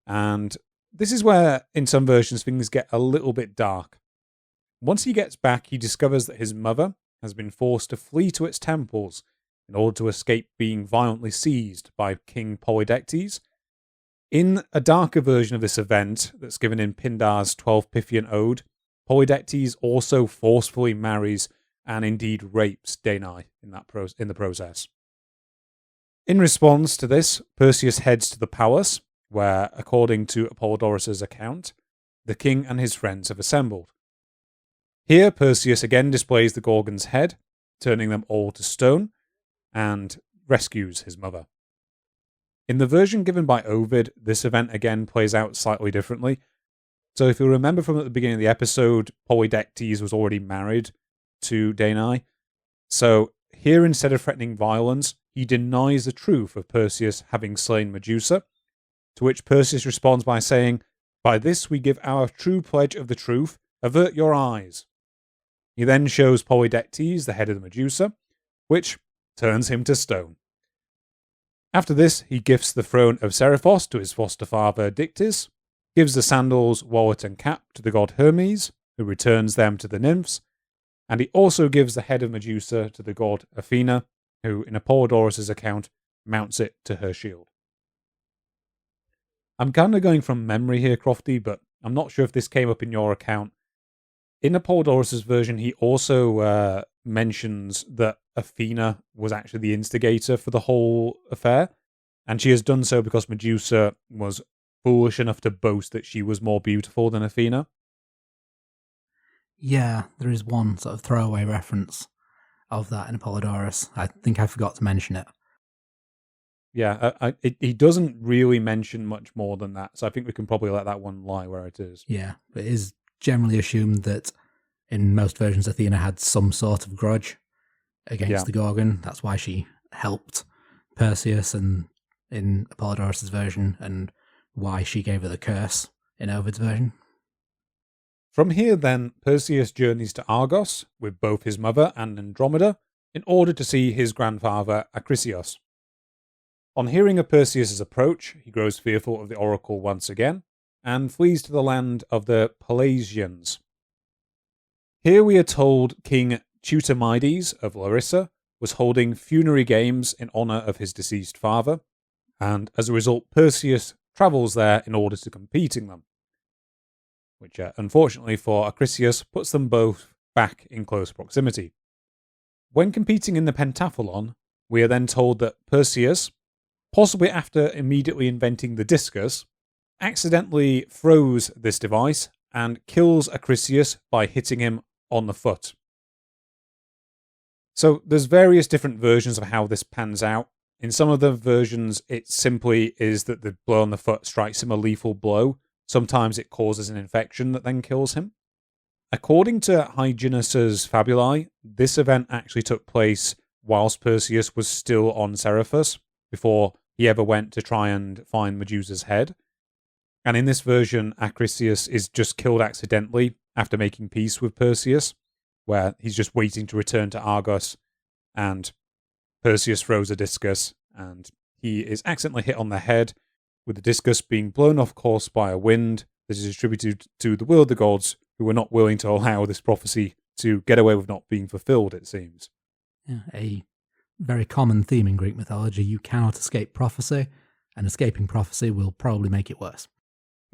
and this is where, in some versions, things get a little bit dark. Once he gets back, he discovers that his mother has been forced to flee to its temples in order to escape being violently seized by King Polydectes. In a darker version of this event that's given in Pindar's 12 Pythian Ode, Polydectes also forcefully marries and indeed rapes Danae in the process. In response to this, Perseus heads to the palace, where, according to Apollodorus' account, the king and his friends have assembled. Here, Perseus again displays the Gorgon's head, turning them all to stone, and rescues his mother. In the version given by Ovid, this event again plays out slightly differently. So if you remember from at the beginning of the episode, Polydectes was already married to Danae. So here, instead of threatening violence, he denies the truth of Perseus having slain Medusa, to which Perseus responds by saying, "By this we give our true pledge of the truth, avert your eyes." He then shows Polydectes the head of the Medusa, which turns him to stone. After this, he gifts the throne of Seriphos to his foster father Dictys, gives the sandals, wallet and cap to the god Hermes, who returns them to the nymphs, and he also gives the head of Medusa to the god Athena, who, in Apollodorus' account, mounts it to her shield. I'm kind of going from memory here, Crofty, but I'm not sure if this came up in your account. In Apollodorus' version, he also mentions that Athena was actually the instigator for the whole affair, and she has done so because Medusa was foolish enough to boast that she was more beautiful than Athena. Yeah, there is one sort of throwaway reference of that in Apollodorus. I think I forgot to mention it. Yeah, he doesn't really mention much more than that, so I think we can probably let that one lie where it is. Yeah, but it is generally assumed that in most versions Athena had some sort of grudge against the Gorgon. That's why she helped Perseus and in Apollodorus' version, and why she gave her the curse in Ovid's version. From here, then, Perseus journeys to Argos with both his mother and Andromeda in order to see his grandfather Acrisios. On hearing of Perseus' approach, he grows fearful of the oracle once again and flees to the land of the Pelasgians. Here we are told King Teutamides of Larissa was holding funerary games in honour of his deceased father, and as a result Perseus travels there in order to compete in them, which unfortunately for Acrisios puts them both back in close proximity. When competing in the pentathlon, we are then told that Perseus, possibly after immediately inventing the discus, accidentally throws this device and kills Acrisios by hitting him on the foot. So there's various different versions of how this pans out. In some of the versions, it simply is that the blow on the foot strikes him a lethal blow. Sometimes it causes an infection that then kills him. According to Hyginus's Fabulae, this event actually took place whilst Perseus was still on Seriphus, before he ever went to try and find Medusa's head. And in this version, Acrisios is just killed accidentally after making peace with Perseus, where he's just waiting to return to Argos, and Perseus throws a discus, and he is accidentally hit on the head, with the discus being blown off course by a wind that is attributed to the will of the gods, who were not willing to allow this prophecy to get away with not being fulfilled, it seems. Yeah, a very common theme in Greek mythology. You cannot escape prophecy, and escaping prophecy will probably make it worse.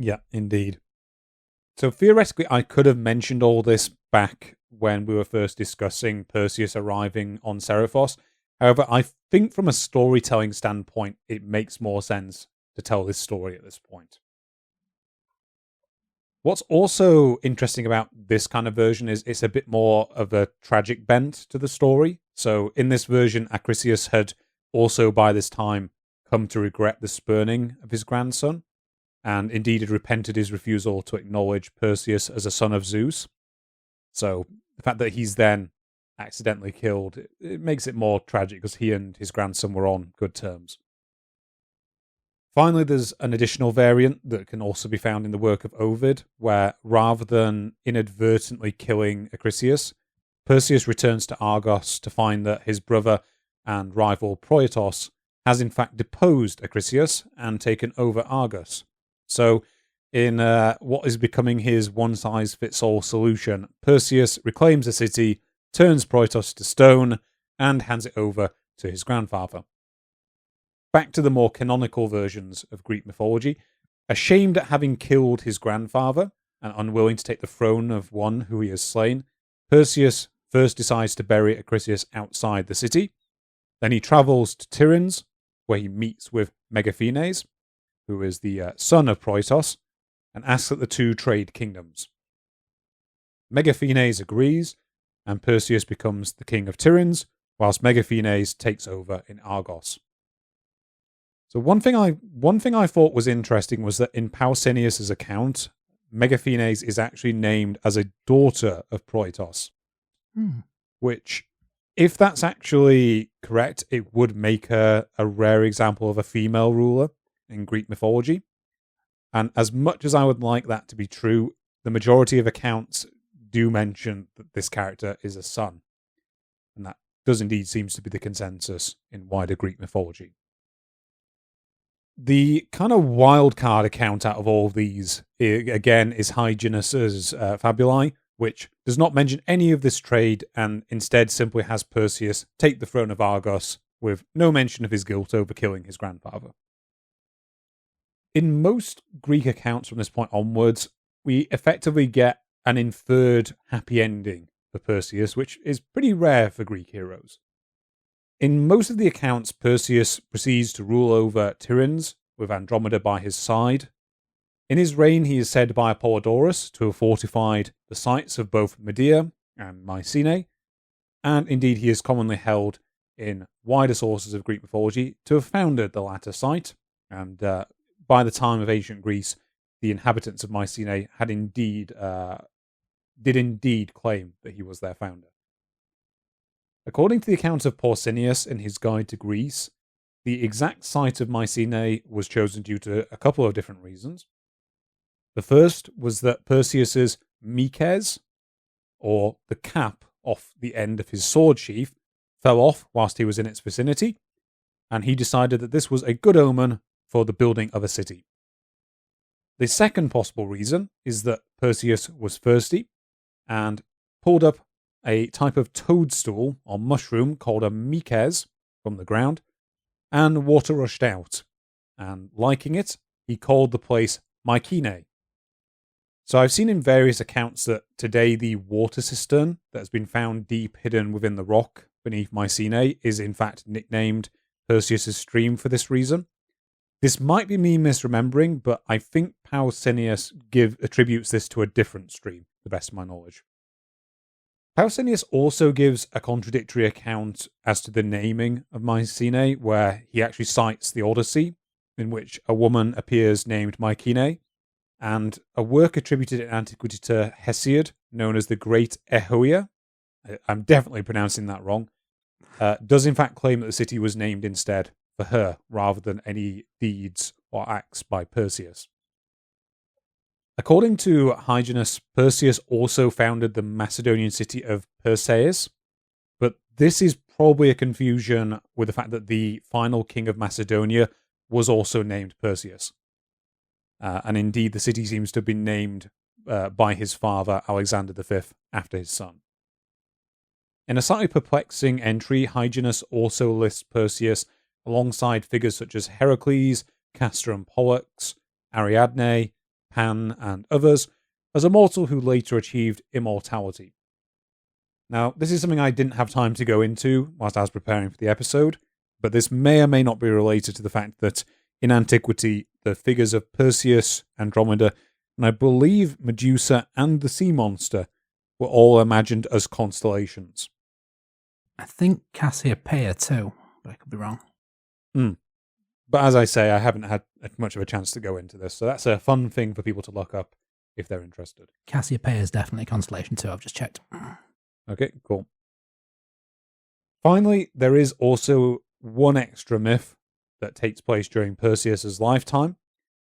Yeah, indeed. So theoretically, I could have mentioned all this back when we were first discussing Perseus arriving on Seriphos. However, I think from a storytelling standpoint, it makes more sense to tell this story at this point. What's also interesting about this kind of version is it's a bit more of a tragic bent to the story. So in this version, Acrisios had also by this time come to regret the spurning of his grandson, and indeed had repented his refusal to acknowledge Perseus as a son of Zeus. So the fact that he's then accidentally killed, it makes it more tragic because he and his grandson were on good terms. Finally, there's an additional variant that can also be found in the work of Ovid, where rather than inadvertently killing Acrisios, Perseus returns to Argos to find that his brother and rival Proitos has in fact deposed Acrisios and taken over Argos. So, in what is becoming his one-size-fits-all solution, Perseus reclaims the city, turns Proitos to stone, and hands it over to his grandfather. Back to the more canonical versions of Greek mythology. Ashamed at having killed his grandfather and unwilling to take the throne of one who he has slain, Perseus first decides to bury Acrisios outside the city. Then he travels to Tiryns, where he meets with Megaphines, who is the son of Proitos, and asks that the two trade kingdoms. Megaphines agrees, and Perseus becomes the king of Tiryns, whilst Megaphines takes over in Argos. So one thing I thought was interesting was that in Pausanias' account, Megaphines is actually named as a daughter of Proitos, which, if that's actually correct, it would make her a rare example of a female ruler in Greek mythology. And as much as I would like that to be true, the majority of accounts do mention that this character is a son. And that does indeed seems to be the consensus in wider Greek mythology. The kind of wild card account out of all of these, again, is Hyginus's Fabulae, which does not mention any of this trade and instead simply has Perseus take the throne of Argos with no mention of his guilt over killing his grandfather. In most Greek accounts from this point onwards, we effectively get an inferred happy ending for Perseus, which is pretty rare for Greek heroes. In most of the accounts, Perseus proceeds to rule over Tiryns, with Andromeda by his side. In his reign, he is said by Apollodorus to have fortified the sites of both Medea and Mycenae, and indeed he is commonly held in wider sources of Greek mythology to have founded the latter site, and by the time of ancient Greece, the inhabitants of Mycenae did indeed claim that he was their founder. According to the account of Pausanias in his Guide to Greece, the exact site of Mycenae was chosen due to a couple of different reasons. The first was that Perseus's mykes, or the cap off the end of his sword sheath, fell off whilst he was in its vicinity, and he decided that this was a good omen for the building of a city. The second possible reason is that Perseus was thirsty and pulled up a type of toadstool or mushroom called a mykes from the ground, and water rushed out, and liking it, he called the place Mycenae. So I've seen in various accounts that today the water cistern that has been found deep hidden within the rock beneath Mycenae is in fact nicknamed Perseus' stream for this reason. This might be me misremembering, but I think Pausanias attributes this to a different stream, to the best of my knowledge. Pausanias also gives a contradictory account as to the naming of Mycenae, where he actually cites the Odyssey, in which a woman appears named Mycenae, and a work attributed in antiquity to Hesiod, known as the Great Ehoia, I'm definitely pronouncing that wrong, does in fact claim that the city was named instead for her, rather than any deeds or acts by Perseus. According to Hyginus, Perseus also founded the Macedonian city of Perseus, but this is probably a confusion with the fact that the final king of Macedonia was also named Perseus. And indeed, the city seems to have been named by his father, Alexander V, after his son. In a slightly perplexing entry, Hyginus also lists Perseus alongside figures such as Heracles, Castor and Pollux, Ariadne, Pan, and others, as a mortal who later achieved immortality. Now, this is something I didn't have time to go into whilst I was preparing for the episode, but this may or may not be related to the fact that in antiquity, the figures of Perseus, Andromeda, and I believe Medusa and the sea monster were all imagined as constellations. I think Cassiopeia too, but I could be wrong. But as I say, I haven't had much of a chance to go into this, so that's a fun thing for people to look up if they're interested. Cassiopeia is definitely a constellation too, I've just checked. Okay, cool. Finally, there is also one extra myth that takes place during Perseus' lifetime.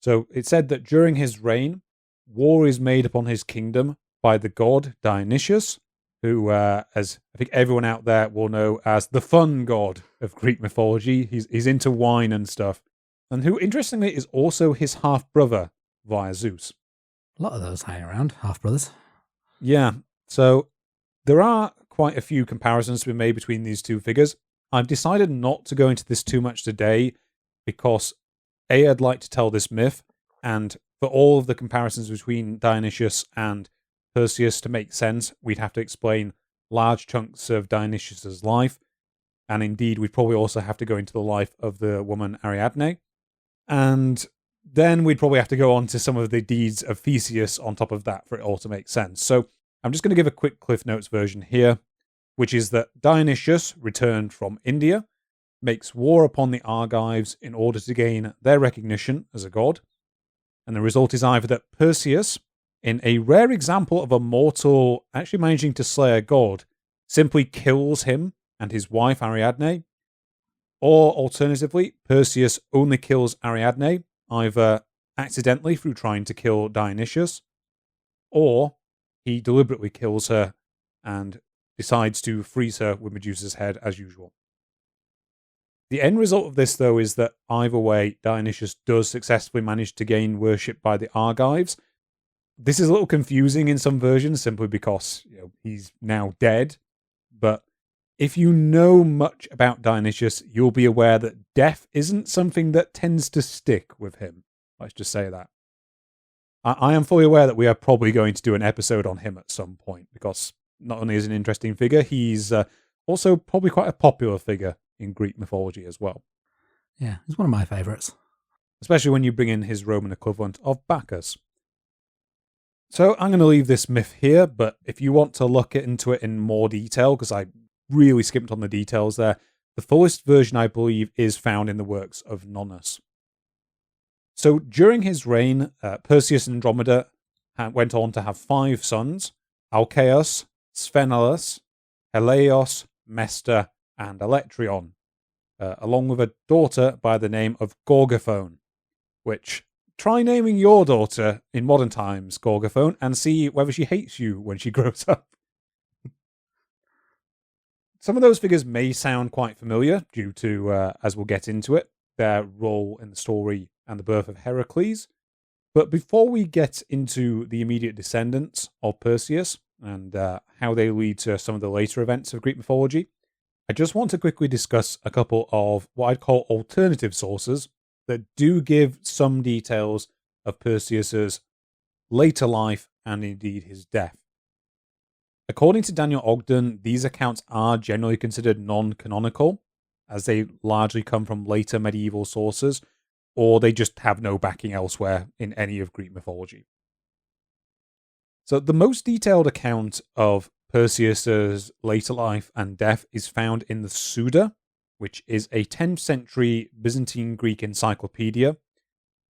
So it's said that during his reign, war is made upon his kingdom by the god Dionysius, who, as I think everyone out there will know as the fun god of Greek mythology. He's into wine and stuff. And who, interestingly, is also his half-brother via Zeus. A lot of those hanging around, half-brothers. Yeah, so there are quite a few comparisons to be made between these two figures. I've decided not to go into this too much today because A, I'd like to tell this myth, and for all of the comparisons between Dionysius and Perseus to make sense, we'd have to explain large chunks of Dionysius' life, and indeed we'd probably also have to go into the life of the woman Ariadne, and then we'd probably have to go on to some of the deeds of Theseus on top of that for it all to make sense. So I'm just going to give a quick Cliff Notes version here, which is that Dionysius returned from India, makes war upon the Argives in order to gain their recognition as a god, and the result is either that Perseus, in a rare example of a mortal actually managing to slay a god, simply kills him and his wife Ariadne, or alternatively, Perseus only kills Ariadne, either accidentally through trying to kill Dionysius, or he deliberately kills her and decides to freeze her with Medusa's head as usual. The end result of this, though, is that either way, Dionysius does successfully manage to gain worship by the Argives. This is a little confusing in some versions simply because he's now dead, but if you know much about Dionysius, you'll be aware that death isn't something that tends to stick with him. Let's just say that. I am fully aware that we are probably going to do an episode on him at some point, because not only is he an interesting figure, he's also probably quite a popular figure in Greek mythology as well. Yeah, he's one of my favourites. Especially when you bring in his Roman equivalent of Bacchus. So I'm going to leave this myth here, but if you want to look into it in more detail, because I really skimped on the details there, the fullest version, I believe, is found in the works of Nonnus. So during his reign, Perseus and Andromeda went on to have 5 sons: Alcaeus, Sphenolas, Helios, Mester, and Electrion, along with a daughter by the name of Gorgophone, which, try naming your daughter in modern times Gorgophone and see whether she hates you when she grows up. Some of those figures may sound quite familiar due to, as we'll get into it, their role in the story and the birth of Heracles. But before we get into the immediate descendants of Perseus and how they lead to some of the later events of Greek mythology, I just want to quickly discuss a couple of what I'd call alternative sources that do give some details of Perseus's later life and indeed his death. According to Daniel Ogden, these accounts are generally considered non-canonical, as they largely come from later medieval sources, or they just have no backing elsewhere in any of Greek mythology. So the most detailed account of Perseus's later life and death is found in the Suda, which is a 10th century Byzantine Greek encyclopedia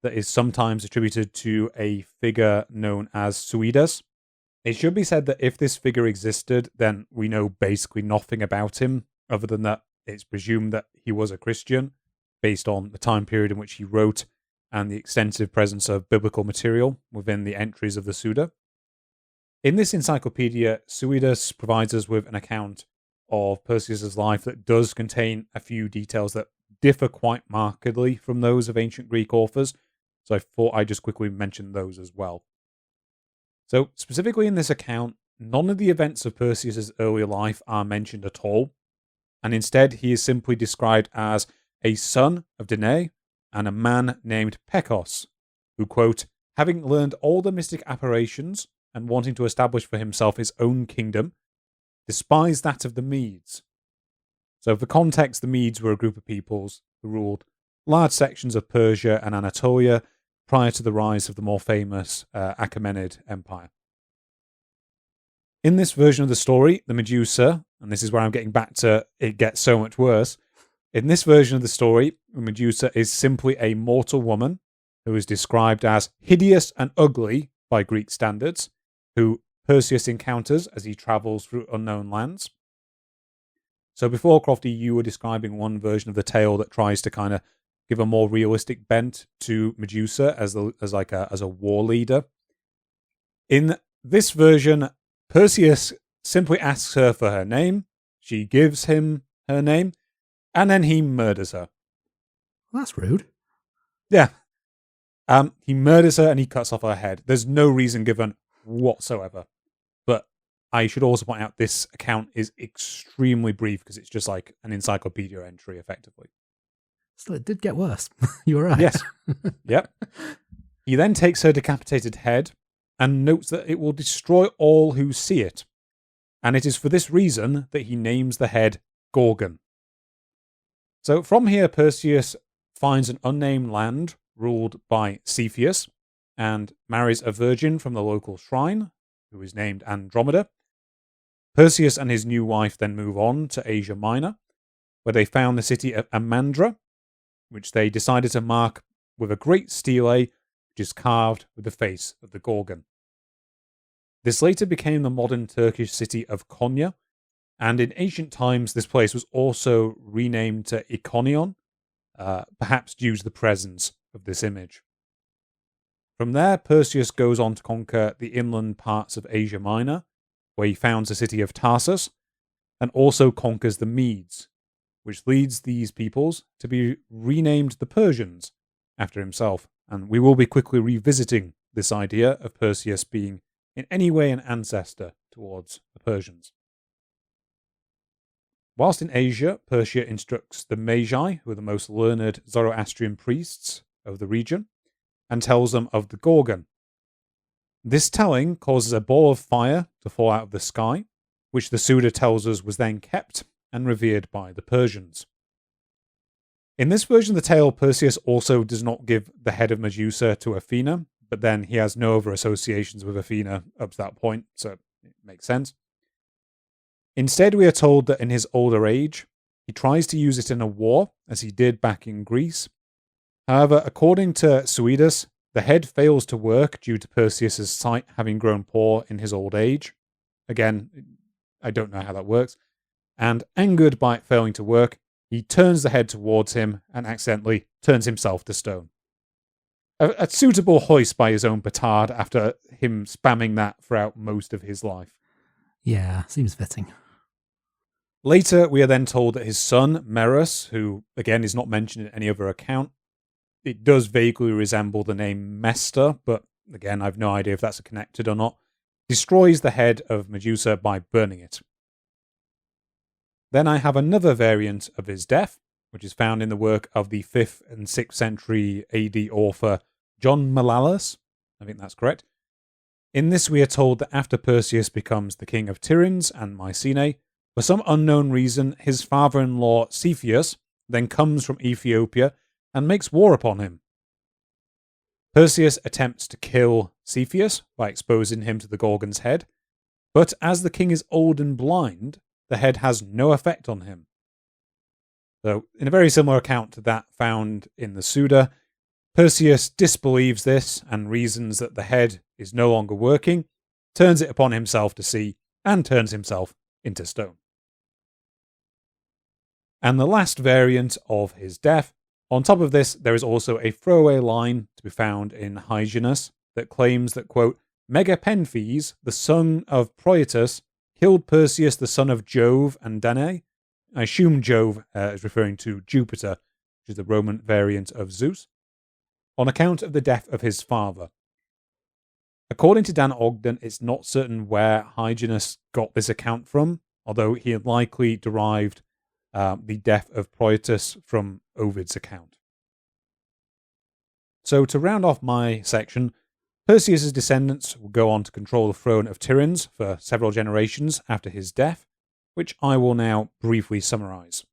that is sometimes attributed to a figure known as Suidas. It should be said that if this figure existed, then we know basically nothing about him, other than that it's presumed that he was a Christian, based on the time period in which he wrote and the extensive presence of biblical material within the entries of the Suda. In this encyclopedia, Suidas provides us with an account of Perseus's life that does contain a few details that differ quite markedly from those of ancient Greek authors, so I thought I'd just quickly mention those as well. So, specifically in this account, none of the events of Perseus's early life are mentioned at all, and instead he is simply described as a son of Danae and a man named Pekos, who, quote, having learned all the mystic apparitions and wanting to establish for himself his own kingdom, despised that of the Medes. So for context, the Medes were a group of peoples who ruled large sections of Persia and Anatolia prior to the rise of the more famous Achaemenid Empire. In this version of the story, the Medusa, and this is where I'm getting back to it gets so much worse, in this version of the story, the Medusa is simply a mortal woman who is described as hideous and ugly by Greek standards, who Perseus encounters as he travels through unknown lands. So before, Crofty, you were describing one version of the tale that tries to kind of give a more realistic bent to Medusa as a war leader. In this version, Perseus simply asks her for her name, she gives him her name, and then he murders her. That's rude. Yeah. He murders her and he cuts off her head. There's no reason given whatsoever. But I should also point out this account is extremely brief because it's just like an encyclopedia entry, effectively. Still, it did get worse. You were right. Yes. Yep. He then takes her decapitated head and notes that it will destroy all who see it. And it is for this reason that he names the head Gorgon. So from here, Perseus finds an unnamed land ruled by Cepheus and marries a virgin from the local shrine, who is named Andromeda. Perseus and his new wife then move on to Asia Minor, where they found the city of Amandra, which they decided to mark with a great stele which is carved with the face of the Gorgon. This later became the modern Turkish city of Konya, and in ancient times this place was also renamed to Ikonion, perhaps due to the presence of this image. From there, Perseus goes on to conquer the inland parts of Asia Minor, where he founds the city of Tarsus, and also conquers the Medes, which leads these peoples to be renamed the Persians after himself. And we will be quickly revisiting this idea of Perseus being in any way an ancestor towards the Persians. Whilst in Asia, Persia instructs the Magi, who are the most learned Zoroastrian priests of the region, and tells them of the Gorgon, This telling causes a ball of fire to fall out of the sky, which the Suda tells us was then kept and revered by the Persians. In this version of the tale, Perseus also does not give the head of Medusa to Athena, but then he has no other associations with Athena up to that point, so it makes sense. Instead, we are told that in his older age, he tries to use it in a war, as he did back in Greece. However, according to Suidas, the head fails to work due to Perseus's sight having grown poor in his old age. Again, I don't know how that works. And angered by it failing to work, he turns the head towards him and accidentally turns himself to stone. A suitable hoist by his own petard after him spamming that throughout most of his life. Yeah, seems fitting. Later, we are then told that his son, Merus, who again is not mentioned in any other account, it does vaguely resemble the name Mester, but again, I've no idea if that's connected or not, destroys the head of Medusa by burning it. Then I have another variant of his death, which is found in the work of the 5th and 6th century AD author John Malalas. I think that's correct. In this, we are told that after Perseus becomes the king of Tiryns and Mycenae, for some unknown reason, his father-in-law Cepheus then comes from Ethiopia and makes war upon him. Perseus attempts to kill Cepheus by exposing him to the Gorgon's head, but as the king is old and blind, the head has no effect on him. So, in a very similar account to that found in the Suda, Perseus disbelieves this and reasons that the head is no longer working, turns it upon himself to see, and turns himself into stone. And the last variant of his death, on top of this, there is also a throwaway line to be found in Hyginus that claims that, quote, Megapenphes, the son of Proetus, killed Perseus, the son of Jove and Danae. I assume Jove is referring to Jupiter, which is the Roman variant of Zeus, on account of the death of his father. According to Dan Ogden, it's not certain where Hyginus got this account from, although he had likely derived the death of Proetus from Ovid's account. So to round off my section, Perseus' descendants will go on to control the throne of Tiryns for several generations after his death, which I will now briefly summarize.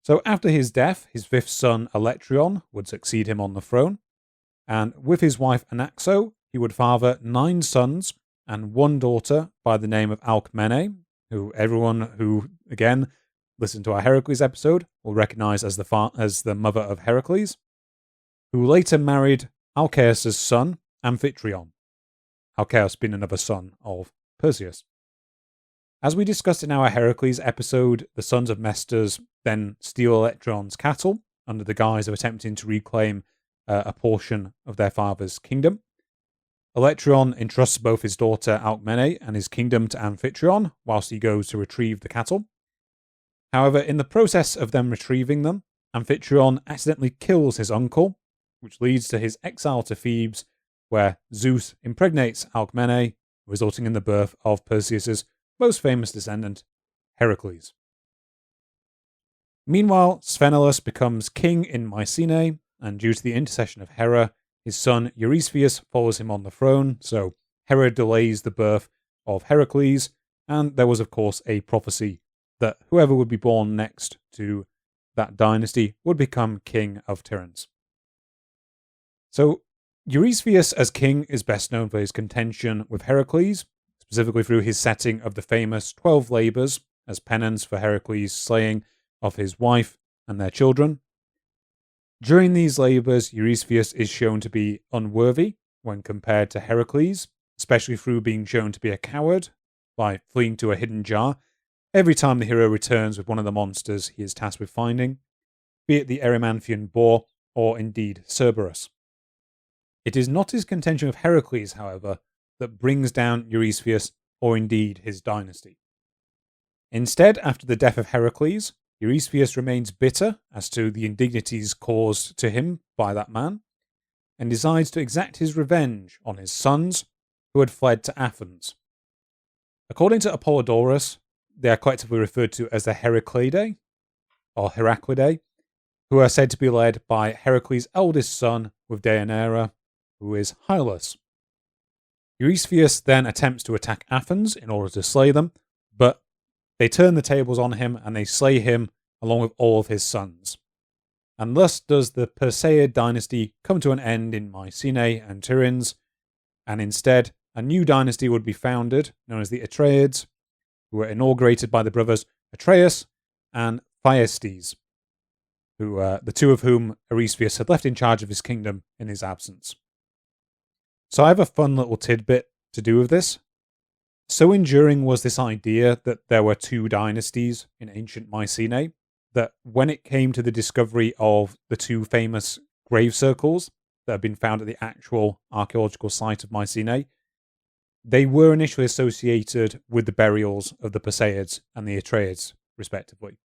So after his death, his 5th son Electryon would succeed him on the throne, and with his wife Anaxo, he would father 9 sons and 1 daughter by the name of Alcmene, who everyone who, again, listened to our Heracles episode will recognize as the mother of Heracles, who later married Alcaeus' son, Amphitryon. Alcaeus being another son of Perseus. As we discussed in our Heracles episode, the sons of Mesters then steal Electron's cattle under the guise of attempting to reclaim a portion of their father's kingdom. Electron entrusts both his daughter Alcmene and his kingdom to Amphitryon whilst he goes to retrieve the cattle. However, in the process of them retrieving them, Amphitryon accidentally kills his uncle, which leads to his exile to Thebes, where Zeus impregnates Alcmene, resulting in the birth of Perseus' most famous descendant, Heracles. Meanwhile, Sthenelus becomes king in Mycenae, and due to the intercession of Hera, his son Eurystheus follows him on the throne, so Hera delays the birth of Heracles, and there was of course a prophecy that whoever would be born next to that dynasty would become king of Tiryns. So Eurystheus as king is best known for his contention with Heracles, specifically through his setting of the famous 12 labours as penance for Heracles' slaying of his wife and their children. During these labours, Eurystheus is shown to be unworthy when compared to Heracles, especially through being shown to be a coward by fleeing to a hidden jar every time the hero returns with one of the monsters he is tasked with finding, be it the Erymanthian boar or indeed Cerberus. It is not his contention with Heracles, however, that brings down Eurystheus or indeed his dynasty. Instead, after the death of Heracles, Eurystheus remains bitter as to the indignities caused to him by that man, and decides to exact his revenge on his sons who had fled to Athens. According to Apollodorus, they are collectively referred to as the Heraclidae, or Heraclidae, who are said to be led by Heracles' eldest son with Deianira, who is Hylas. Eurystheus then attempts to attack Athens in order to slay them, but they turn the tables on him and they slay him along with all of his sons. And thus does the Perseid dynasty come to an end in Mycenae and Tiryns, and instead a new dynasty would be founded, known as the Atreids, who were inaugurated by the brothers Atreus and Thyestes, who the two of whom Eurystheus had left in charge of his kingdom in his absence. So I have a fun little tidbit to do with this. So enduring was this idea that there were two dynasties in ancient Mycenae, that when it came to the discovery of the two famous grave circles that have been found at the actual archaeological site of Mycenae, they were initially associated with the burials of the Perseids and the Atreids, respectively.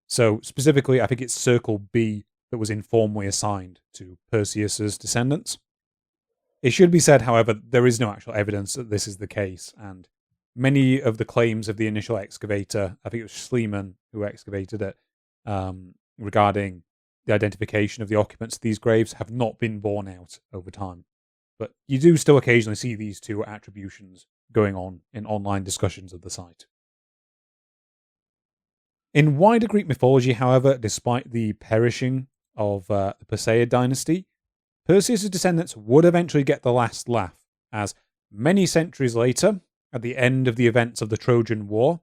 So specifically, I think it's Circle B that was informally assigned to Perseus's descendants. It should be said, however, there is no actual evidence that this is the case, and many of the claims of the initial excavator, I think it was Schliemann who excavated it, regarding the identification of the occupants of these graves have not been borne out over time. But you do still occasionally see these two attributions going on in online discussions of the site. In wider Greek mythology, however, despite the perishing of the Perseid dynasty, Perseus' descendants would eventually get the last laugh, as many centuries later, at the end of the events of the Trojan War,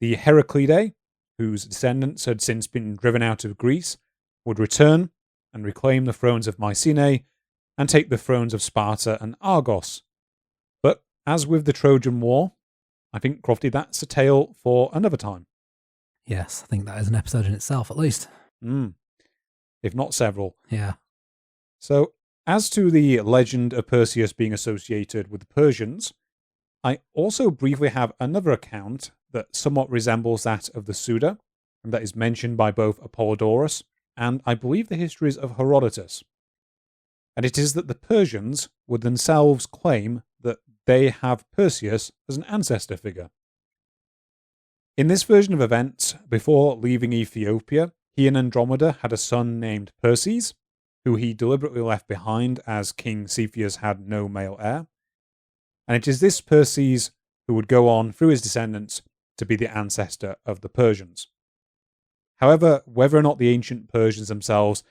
the Heraclidae, whose descendants had since been driven out of Greece, would return and reclaim the thrones of Mycenae and take the thrones of Sparta and Argos. But as with the Trojan War, I think, Crofty, that's a tale for another time. Yes, I think that is an episode in itself, at least. If not several. Yeah. So, as to the legend of Perseus being associated with the Persians, I also briefly have another account that somewhat resembles that of the Suda, and that is mentioned by both Apollodorus and I believe the histories of Herodotus. And it is that the Persians would themselves claim that they have Perseus as an ancestor figure. In this version of events, before leaving Ethiopia, he and Andromeda had a son named Perses, who he deliberately left behind as King Cepheus had no male heir. And it is this Perses who would go on through his descendants to be the ancestor of the Persians. However, whether or not the ancient Persians themselves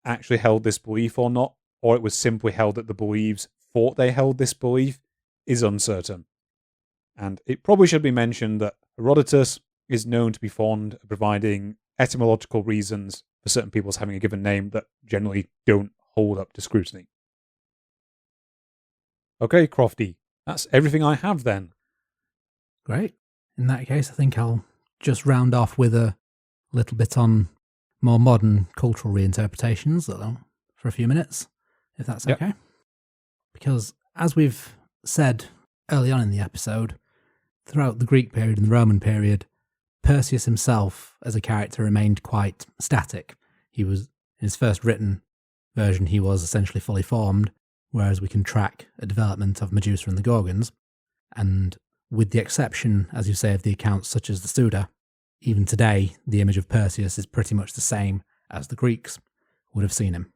actually held this belief or not, or it was simply held that the Believes thought they held this belief, is uncertain. And it probably should be mentioned that Herodotus is known to be fond of providing etymological reasons for certain people's having a given name that generally don't hold up to scrutiny. Okay, Crofty, that's everything I have then. Great. In that case, I think I'll just round off with a little bit on more modern cultural reinterpretations for a few minutes, if that's okay. Because as we've said early on in the episode, throughout the Greek period and the Roman period, Perseus himself as a character remained quite static. He was, in his first written version, he was essentially fully formed, whereas we can track a development of Medusa and the Gorgons. And with the exception, as you say, of the accounts such as the Suda, even today, the image of Perseus is pretty much the same as the Greeks would have seen him.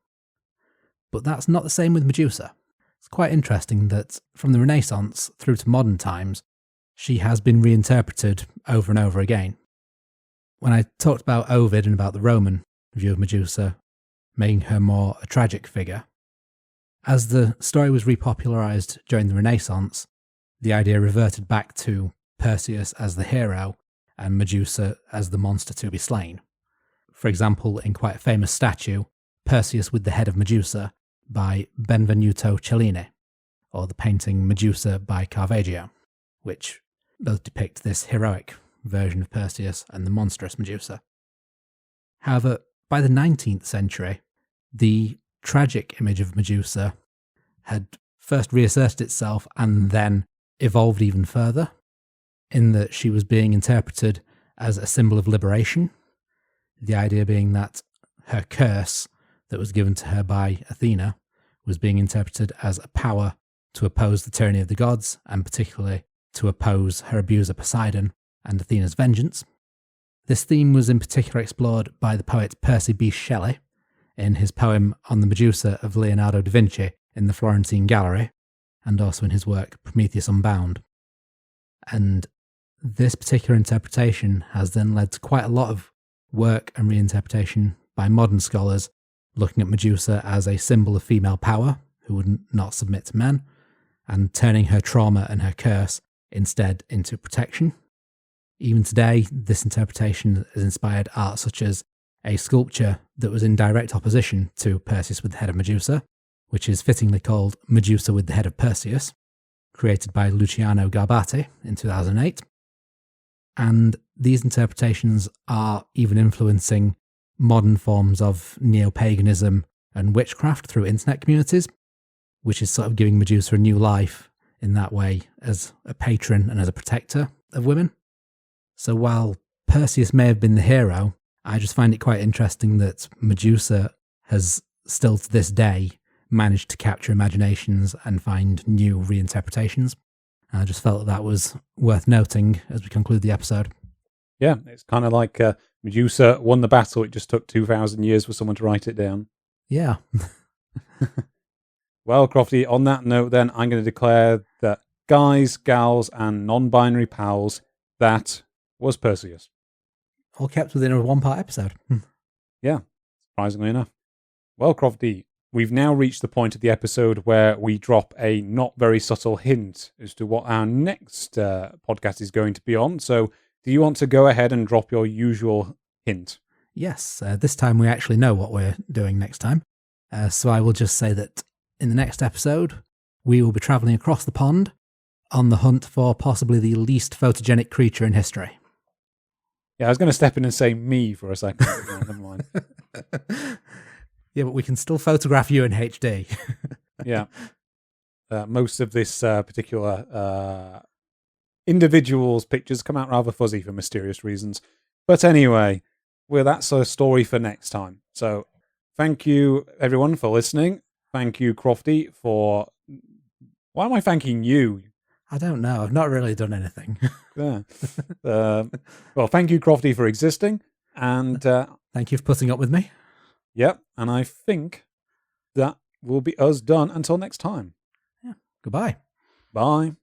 But that's not the same with Medusa. It's quite interesting that from the Renaissance through to modern times, she has been reinterpreted over and over again. When I talked about Ovid and about the Roman view of Medusa, making her more a tragic figure, as the story was repopularised during the Renaissance, the idea reverted back to Perseus as the hero and Medusa as the monster to be slain. For example, in quite a famous statue, Perseus with the head of Medusa by Benvenuto Cellini, or the painting Medusa by Caravaggio, which both depict this heroic version of Perseus and the monstrous Medusa. However, by the 19th century, the tragic image of Medusa had first reasserted itself and then evolved even further, in that she was being interpreted as a symbol of liberation, the idea being that her curse that was given to her by Athena was being interpreted as a power to oppose the tyranny of the gods, and particularly to oppose her abuser Poseidon and Athena's vengeance. This theme was in particular explored by the poet Percy Bysshe Shelley in his poem on the Medusa of Leonardo da Vinci in the Florentine Gallery, and also in his work Prometheus Unbound. And this particular interpretation has then led to quite a lot of work and reinterpretation by modern scholars looking at Medusa as a symbol of female power who would not submit to men, and turning her trauma and her curse instead into protection. Even today, this interpretation has inspired art such as a sculpture that was in direct opposition to Perseus with the head of Medusa, which is fittingly called Medusa with the head of Perseus, created by Luciano Garbati in 2008. And these interpretations are even influencing modern forms of neo-paganism and witchcraft through internet communities, which is sort of giving Medusa a new life in that way as a patron and as a protector of women. So while Perseus may have been the hero, I just find it quite interesting that Medusa has still to this day managed to capture imaginations and find new reinterpretations. And I just felt that was worth noting as we conclude the episode. Yeah, it's kind of like Medusa won the battle. It just took 2,000 years for someone to write it down. Yeah. Well, Crofty, on that note then, I'm going to declare that guys, gals, and non-binary pals, that was Perseus. All kept within a one-part episode. Yeah, surprisingly enough. Well, Crofty, we've now reached the point of the episode where we drop a not very subtle hint as to what our next podcast is going to be on. So do you want to go ahead and drop your usual hint? Yes, this time we actually know what we're doing next time. So I will just say that in the next episode, we will be travelling across the pond on the hunt for possibly the least photogenic creature in history. Yeah, I was going to step in and say me for a second. No, never mind. Yeah, but we can still photograph you in HD. Yeah. Most of this particular individual's pictures come out rather fuzzy for mysterious reasons. But anyway, well, that's a story for next time. So thank you, everyone, for listening. Thank you, Crofty, for... Why am I thanking you? I don't know. I've not really done anything. Yeah. Well, thank you, Crofty, for existing. And thank you for putting up with me. Yep. And I think that will be us done until next time. Yeah. Goodbye. Bye.